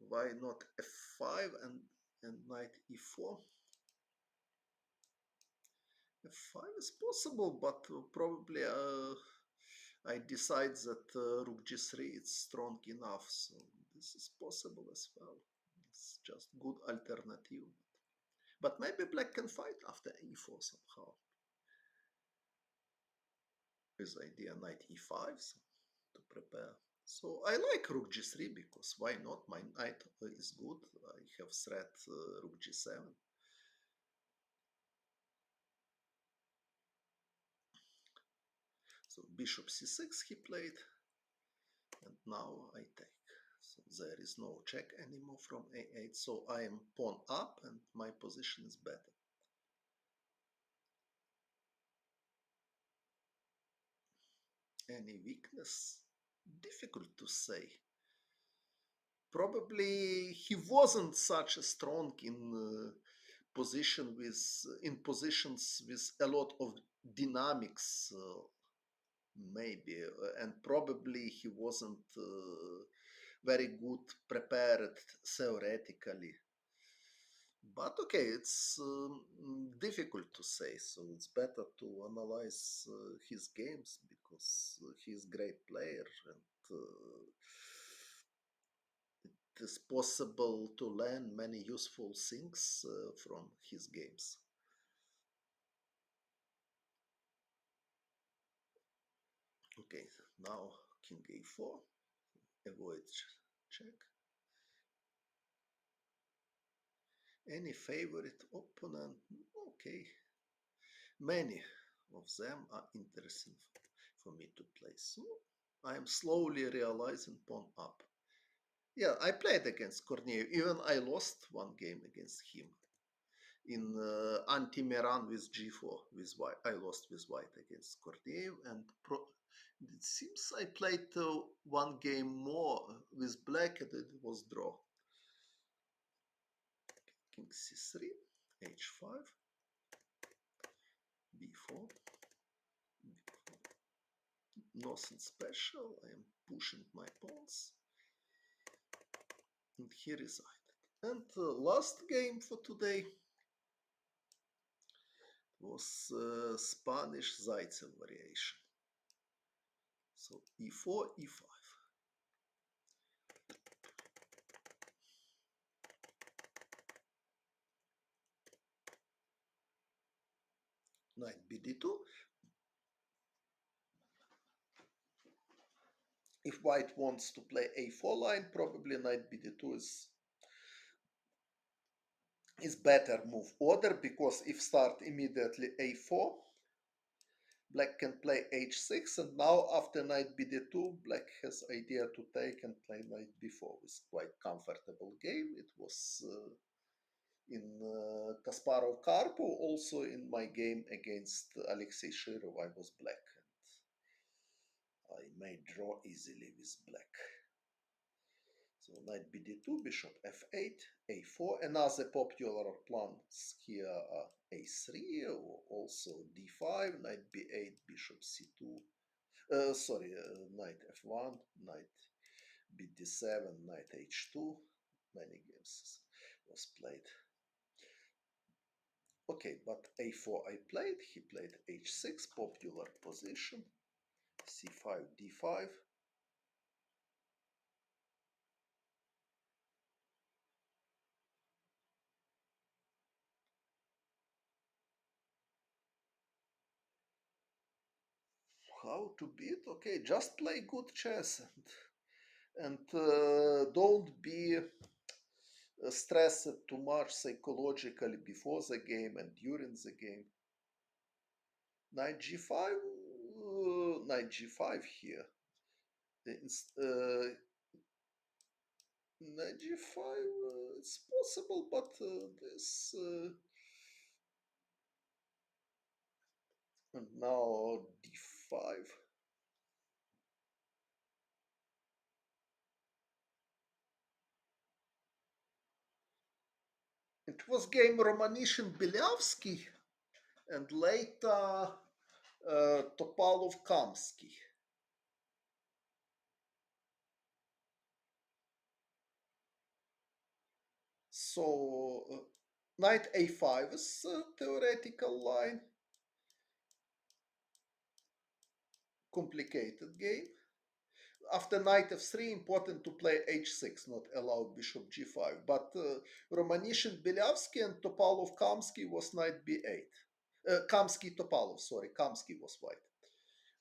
Why not f5 and knight e4? f5 is possible, but probably I decide that rook g3 is strong enough, so this is possible as well. It's just good alternative. But maybe black can fight after e4 somehow. With idea knight e5 so to prepare. So I like rook g3 because why not? My knight is good. I have threat rook g7. So bishop c6 he played, and now I take. So there is no check anymore from a8. So I am pawn up, and my position is better. Any weakness? Difficult to say. Probably he wasn't such a strong in positions with a lot of dynamics, maybe, and probably he wasn't very good prepared theoretically. But okay, it's difficult to say, so it's better to analyze his games because he's a great player, and it is possible to learn many useful things from his games. Okay, now king a4, avoid check. Any favorite opponent? Okay, many of them are interesting for me to play. So I am slowly realizing pawn up. Yeah, I played against Korneev. Even I lost one game against him in anti-Miran with g4 with white. I lost with white against Korneev, and it seems I played one game more with black, and it was draw. King c3, h5, b4. Nothing special. I am pushing my pawns, and he resided. And last game for today was Spanish Zaitsev variation. So e4, e5. Knight bd2. If white wants to play a4 line, probably knight bd2 is better move order, because if start immediately a4, black can play h6, and now after knight bd2, black has idea to take and play knight b4 with quite comfortable game. It was in Kasparov Karpov, also in my game against Alexei Shirov, I was black, and I may draw easily with black. So knight bd2, bishop f8, a4. Another popular plans here are a3, or also d5, knight b8, bishop c2. Knight f1, knight bd7, knight h2. Many games was played. Okay, but a4 I played. He played h6, popular position. c5, d5. How to beat? Okay, just play good chess, and don't be stressed too much psychologically before the game and during the game. Knight g5, knight g5 here. Knight g5, it's possible, but this... and now d5. It was game Romanishin-Beliavsky and later Topalov-Kamsky. So knight a5 is a theoretical line. Complicated game. After knight f3, important to play h6, not allow bishop g5. But Romanishin-Beliavsky and Topalov-Kamsky was knight b8. Kamsky-Topalov, sorry, Kamsky was white.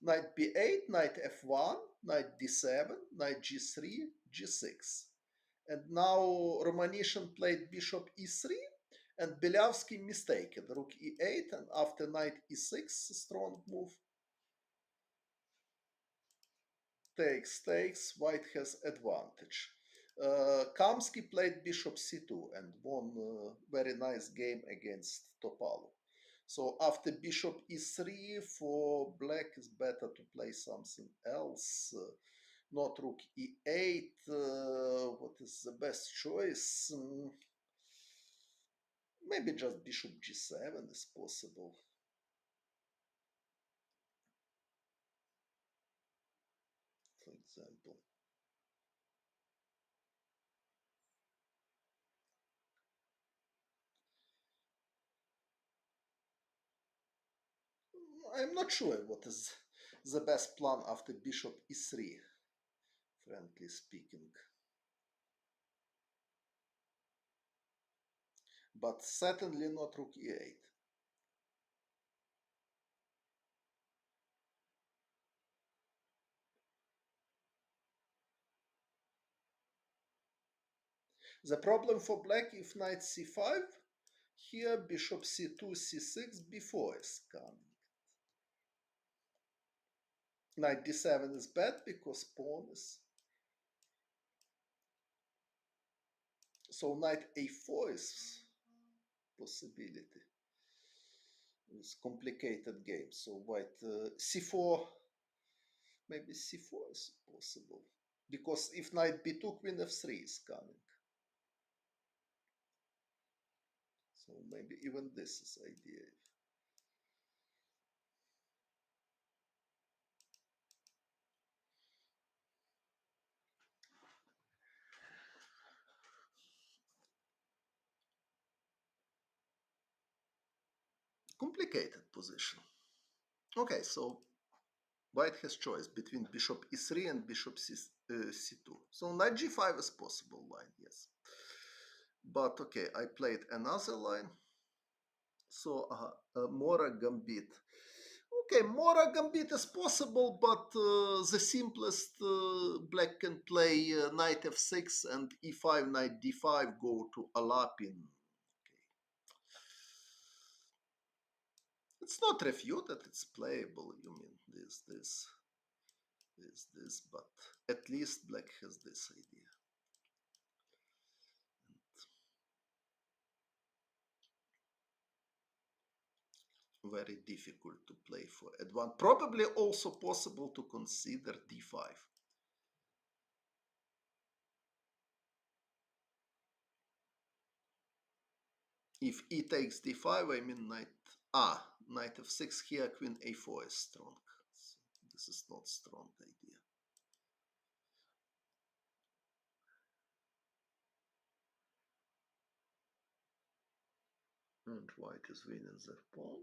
Knight b8, knight f1, knight d7, knight g3, g6. And now Romanishin played bishop e3, and Beliavsky mistaken, rook e8, and after knight e6, strong move. Takes, white has advantage. Kamsky played bishop c2 and won a very nice game against Topalov. So after bishop e3, for black is better to play something else. Not rook e8. What is the best choice? Maybe just bishop g7 is possible. For example. I'm not sure what is the best plan after bishop e3, frankly speaking. But certainly not rook e8. The problem for black, if knight c5, here bishop c2, c6, b4 is coming. Knight d7 is bad because pawn is... So knight a4 is possibility. It's complicated game. So white c4, maybe c4 is possible. Because if knight b2, queen f3 is coming. So maybe even this is idea. Complicated position. Okay, so white has choice between bishop e3 and bishop c2. So knight g5 is possible line, yes. But okay, I played another line. So Mora Gambit. Okay, Mora Gambit is possible, but the simplest black can play knight f6 and e5, knight d5, go to Alapin. It's not refuted, it's playable. You mean this, but at least black has this idea. Very difficult to play for advance. Probably also possible to consider d5. If e takes d5, I mean knight f6 here, queen a4 is strong. So this is not strong idea. And white is winning the pawn.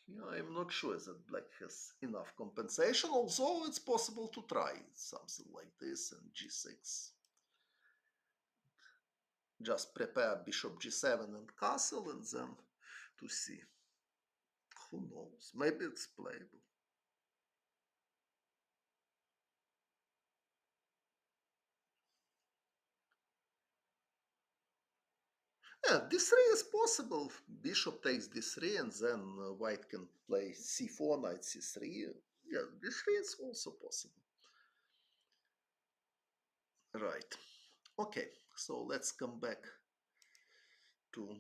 Here I'm not sure that black has enough compensation, although it's possible to try something like this and g6. Just prepare bishop g7 and castle and then to see. Who knows? Maybe it's playable. Yeah, d3 is possible. Bishop takes d3 and then white can play c4, knight c3. Yeah, d3 is also possible. Right. Okay, so let's come back to.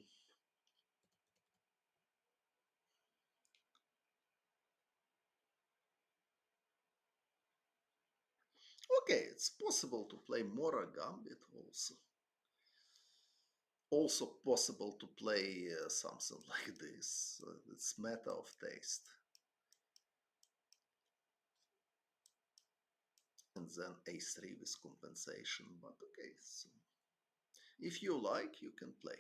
Okay, it's possible to play Mora Gambit also. Also possible to play something like this. It's matter of taste. And then a3 with compensation. But okay, so if you like, you can play.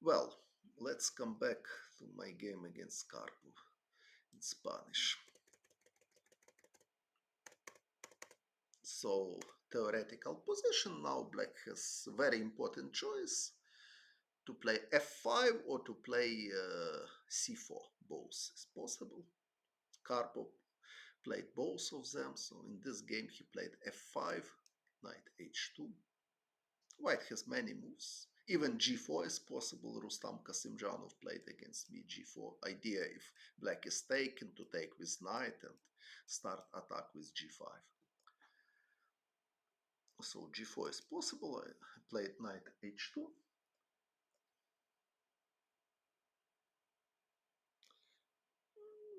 Well, let's come back to my game against Karpov in Spanish. So theoretical position, now black has very important choice to play f5 or to play c4. Both is possible. Karpov played both of them, so in this game he played f5, knight h2. White has many moves. Even g4 is possible. Rustam Kasimjanov played against me g4. Idea if black is taken to take with knight and start attack with g5. So g4 is possible. I played knight h2.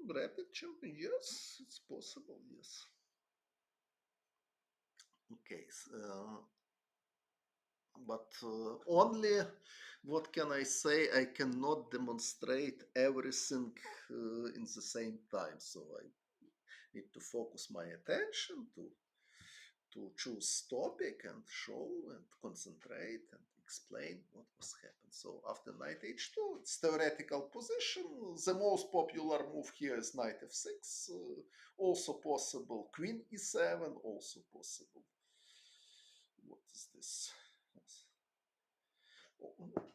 Rapid champion, yes, it's possible, yes. Okay, but only, what can I say? I cannot demonstrate everything in the same time. So I need to focus my attention to choose topic and show and concentrate and explain what was happened. So after knight h2, it's theoretical position. The most popular move here is knight f6. Also possible queen e7. Also possible. What is this?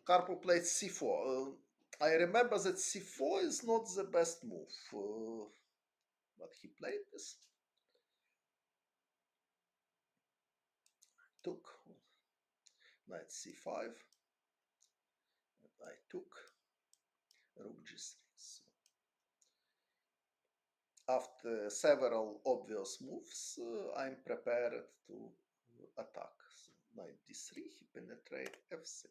Karpov played c4. I remember that c4 is not the best move, but he played this. Took knight c5. I took rook g3. So after several obvious moves, I'm prepared to attack. So knight d3, he penetrate f6,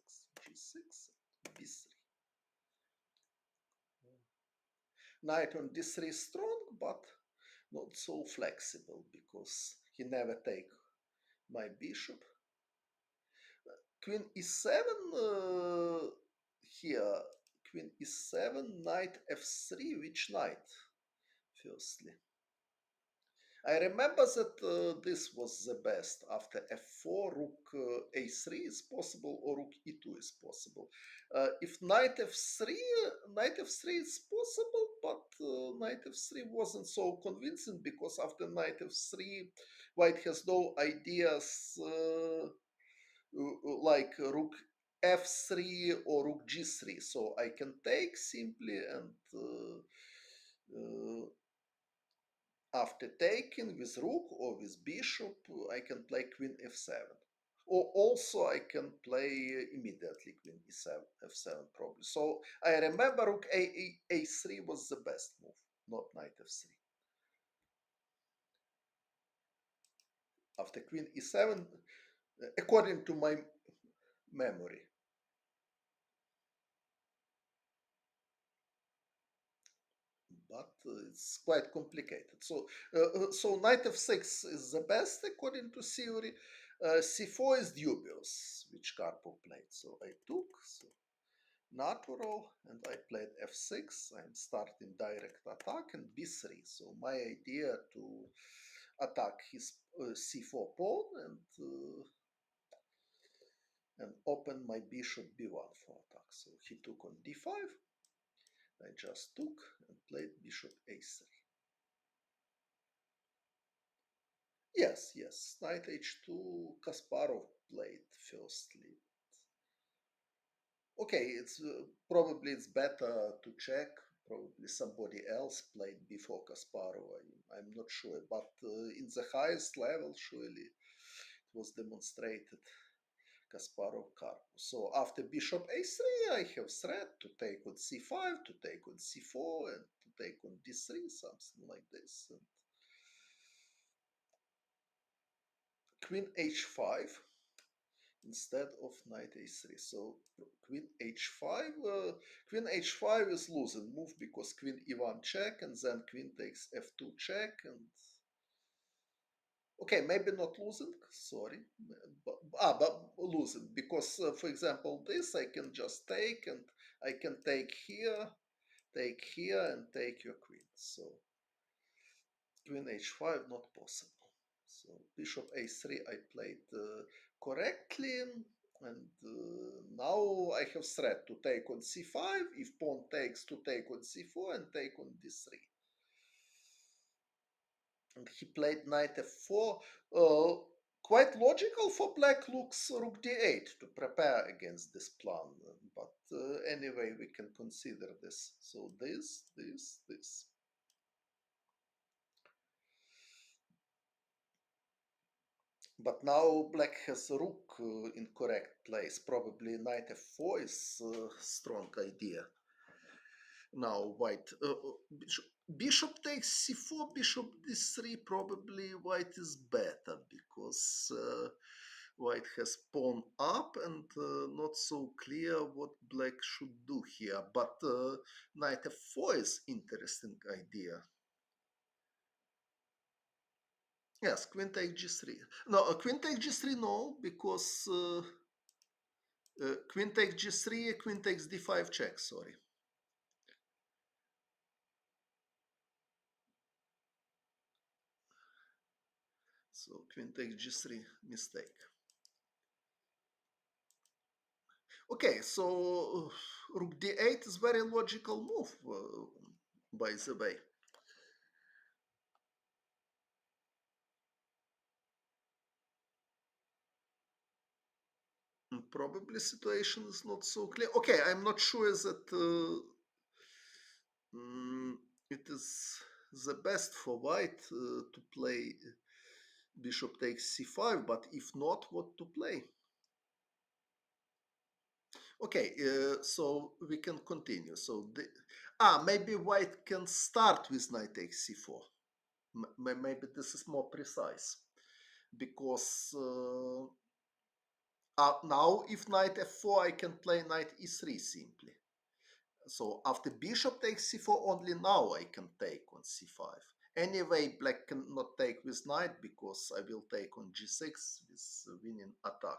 g6, b3. Knight on d3 is strong, but not so flexible because he never take my bishop. Queen e7 here. Queen e7, knight f3. Which knight? Firstly, I remember that this was the best. After f4, rook a3 is possible, or rook e2 is possible. If knight f3, knight f3 is possible, but knight f3 wasn't so convincing because after knight f3, white has no ideas like rook f3 or rook g3. So I can take simply and after taking with rook or with bishop, I can play queen f7. Or also I can play immediately queen e7, f7 probably. So I remember rook a3 was the best move, not knight f3. After queen e7, according to my memory. But it's quite complicated. So knight f6 is the best according to theory. c4 is dubious, which Karpov played. So I took so natural, and I played f6. I'm starting direct attack and b3. So my idea to attack his c4 pawn and open my bishop b1 for attack. So he took on d5. I just took and played bishop a3. Yes, yes. Knight h2, Kasparov played firstly. Okay, it's probably it's better to check. Probably somebody else played before Kasparov. I'm not sure, but in the highest level, surely it was demonstrated Kasparov Karpov. So after bishop a3, I have threat to take on c5, to take on c4, and to take on d3, something like this. And queen h5 instead of knight a3. So queen h5, queen h5 is losing move because queen e1 check, and then queen takes f2 check, and okay, maybe not losing, sorry, but losing because, for example, this I can just take, and I can take here, and take your queen. So queen h5 not possible. So bishop a3 I played correctly, and now I have threat to take on c5. If pawn takes, to take on c4 and take on d3. And he played knight f4. Quite logical for black looks rook d8 to prepare against this plan. But anyway, we can consider this. So this. But now black has rook in correct place. Probably knight f4 is a strong idea. Now white, bishop takes c4, bishop d3. Probably white is better because white has pawn up, and not so clear what black should do here. But knight f4 is interesting idea. Yes, queen take g3. No, queen take g3 no, because queen takes g3, queen takes d5 check, sorry. So queen takes g3, mistake. Okay, so rook d8 is very logical move, by the way. Probably situation is not so clear. Okay, I'm not sure that it is the best for white to play bishop takes c5, but if not, what to play? Okay, so we can continue. So maybe white can start with knight takes c4. Maybe this is more precise, because now if knight f4, I can play knight e3 simply. So after bishop takes c4, only now I can take on c5. Anyway, black cannot take with knight because I will take on g6 with winning attack.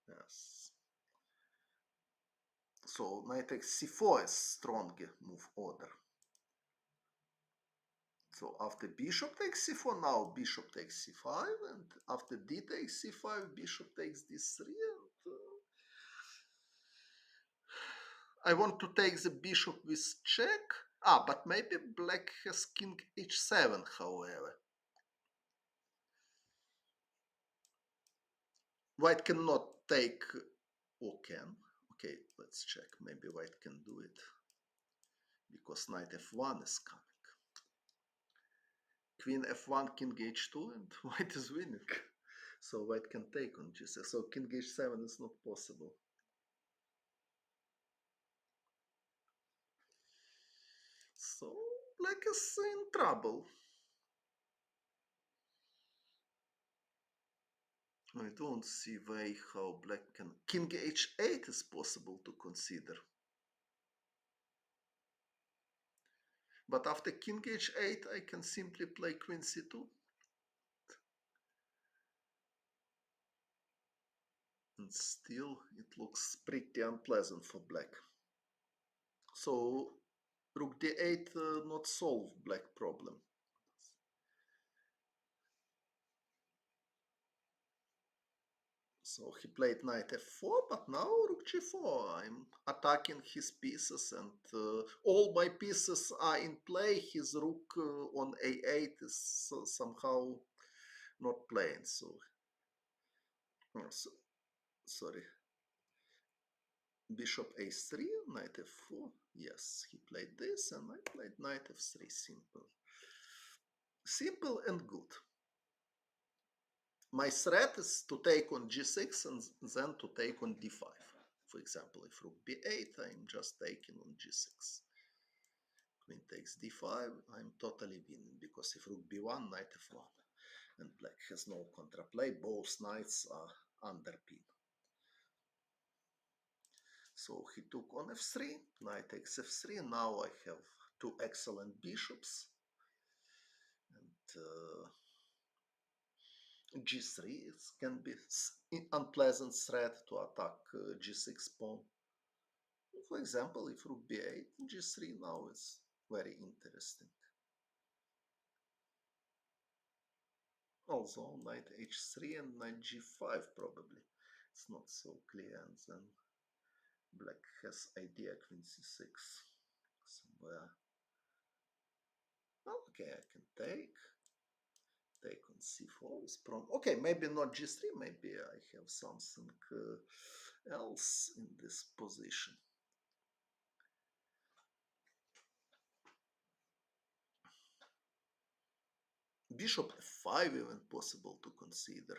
Yes. So knight takes c4 is strong move order. So after bishop takes c4, now bishop takes c5, and after d takes c5, bishop takes d3, and I want to take the bishop with check. But maybe black has king h7, however. White cannot take, or can. Okay, let's check. Maybe white can do it, because knight f1 is coming. Queen f1, king h2, and white is winning. So white can take on g6. So king h7 is not possible. So black is in trouble. I don't see way how black can... King h8 is possible to consider. But after king h8, I can simply play queen c2. And still, it looks pretty unpleasant for black. So rook d8 not solve black problem. So he played knight f4, but now rook g4. I'm attacking his pieces, and all my pieces are in play. His rook on a8 is somehow not playing. So, sorry. Bishop a3, knight f4. Yes, he played this, and I played knight f3. Simple. Simple and good. My threat is to take on g6 and then to take on d5. For example, if rook b8, I'm just taking on g6. queen takes d5, I'm totally winning, because if rook b1, knight f1, and black has no counterplay, both knights are under pin. So he took on f3, knight takes f3, now I have two excellent bishops, and g3 can be unpleasant threat to attack g6 pawn. For example, if rook b8, g3 now is very interesting. Also, knight h3 and knight g5 probably. It's not so clear, and then black has idea queen c6 somewhere. Okay, I can take on c4 is pawn. Okay, maybe not g3, maybe I have something else in this position. Bishop f5 even possible to consider.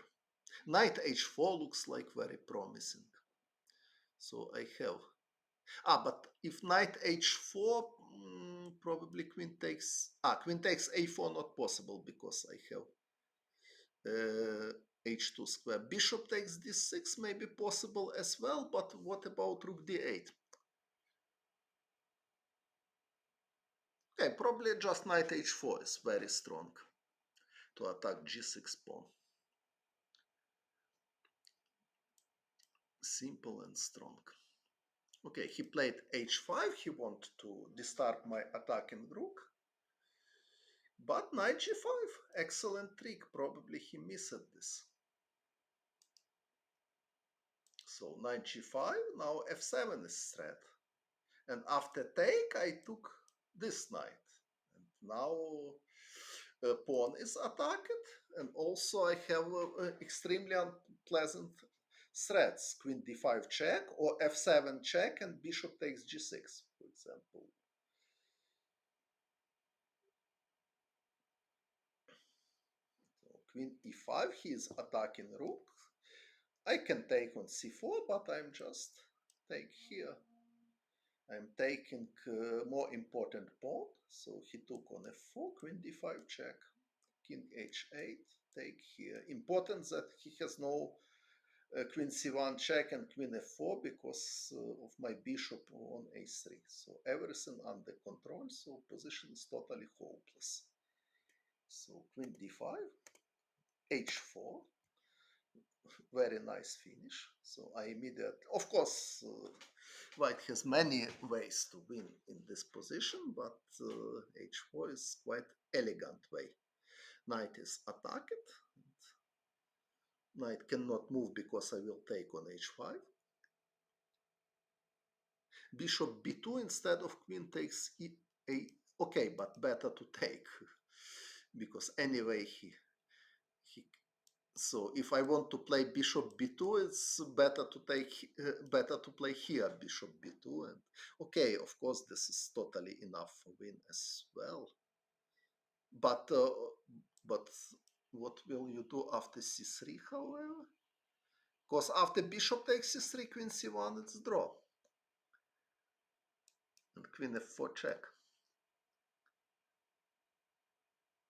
Knight h4 looks like very promising. So I have... but if knight h4, probably queen takes... queen takes a4 not possible, because I have h2 square. Bishop takes d6 may be possible as well, but what about rook d8? Okay, probably just knight h4 is very strong to attack g6 pawn. Simple and strong. Okay, he played h5, he wanted to disturb my attacking rook. But knight g5, excellent trick, probably he missed this. So knight g5, now f7 is threat. And after take, I took this knight. And now pawn is attacked, and also I have extremely unpleasant threats. Queen d5 check, or f7 check, and bishop takes g6, for example. So queen e5, he is attacking rook. I can take on c4, but I'm just take here. I'm taking more important pawn, so he took on f4, queen d5 check, king h8, take here. Important that he has no queen c1 check and queen f4 because of my bishop on a3. So everything under control, so position is totally hopeless. So queen d5, h4, very nice finish. So I immediately, of course, white has many ways to win in this position, but h4 is quite elegant way. Knight is attacked. Knight cannot move because I will take on h5. Bishop b2 instead of queen takes e8. Okay, but better to take because anyway he so if I want to play bishop b2, it's better to take better to play here bishop b2, and okay, of course this is totally enough for win as well. But what will you do after c3, however? Because after bishop takes c3, queen c1, it's draw, and queen f4 check.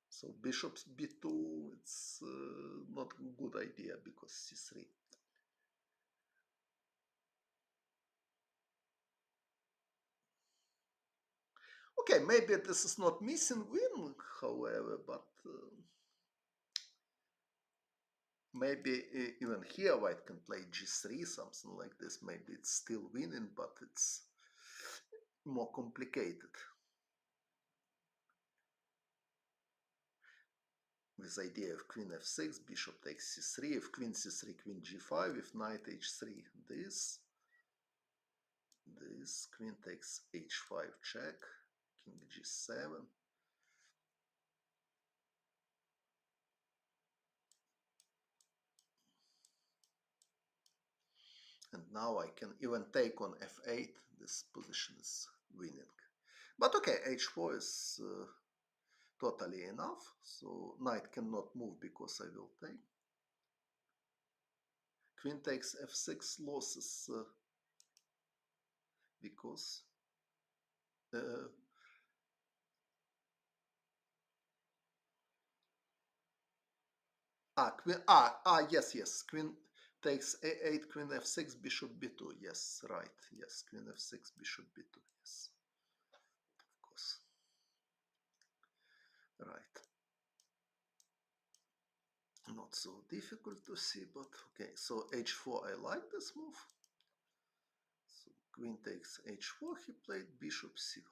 So bishop b2, it's not a good idea because c3. Okay, maybe this is not missing win, however, but maybe even here white can play g3, something like this. Maybe it's still winning, but it's more complicated. With idea of queen f6, bishop takes c3, if queen c3, queen g5, if knight h3, this, queen takes h5 check, king g7. And now I can even take on f8, this position is winning. But okay, h4 is totally enough, so knight cannot move because I will take. Queen takes f6 losses because Yes. Queen takes a8, queen f6, bishop b2. Yes, right. Yes, queen f6, bishop b2. Yes, of course. Right. Not so difficult to see, but okay. So h4, I like this move. So queen takes h4, he played bishop c1.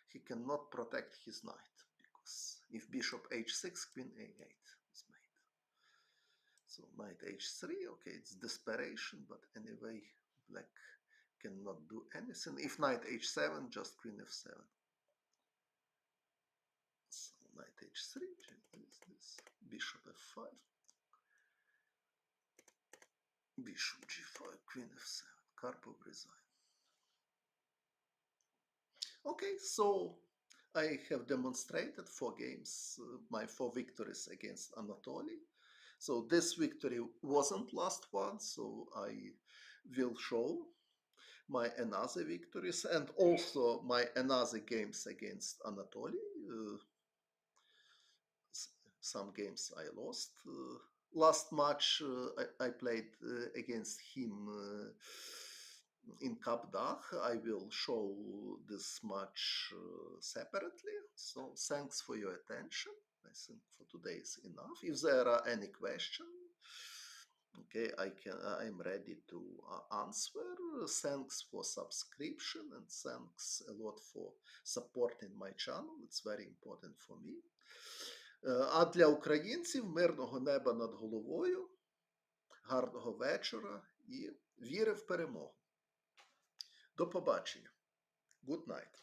He cannot protect his knight, because if bishop h6, queen a8 is made. So knight h3, okay, it's desperation, but anyway, black cannot do anything. If knight h7, just queen f7. So knight h3, this, bishop f5, bishop g5, queen f7, Karpov resign. Okay, so I have demonstrated 4 games, my 4 victories against Anatoly. So this victory wasn't last one, so I will show my another victories and also my another games against Anatoly. Some games I lost. Last match I played against him in Kapdach. I will show this match separately. So thanks for your attention. I think for today is enough. If there are any questions, okay, I'm ready to answer. Thanks for subscription and thanks a lot for supporting my channel. It's very important for me. А для українців мирного неба над головою, гарного вечора і віри в перемогу. До побачення. Good night.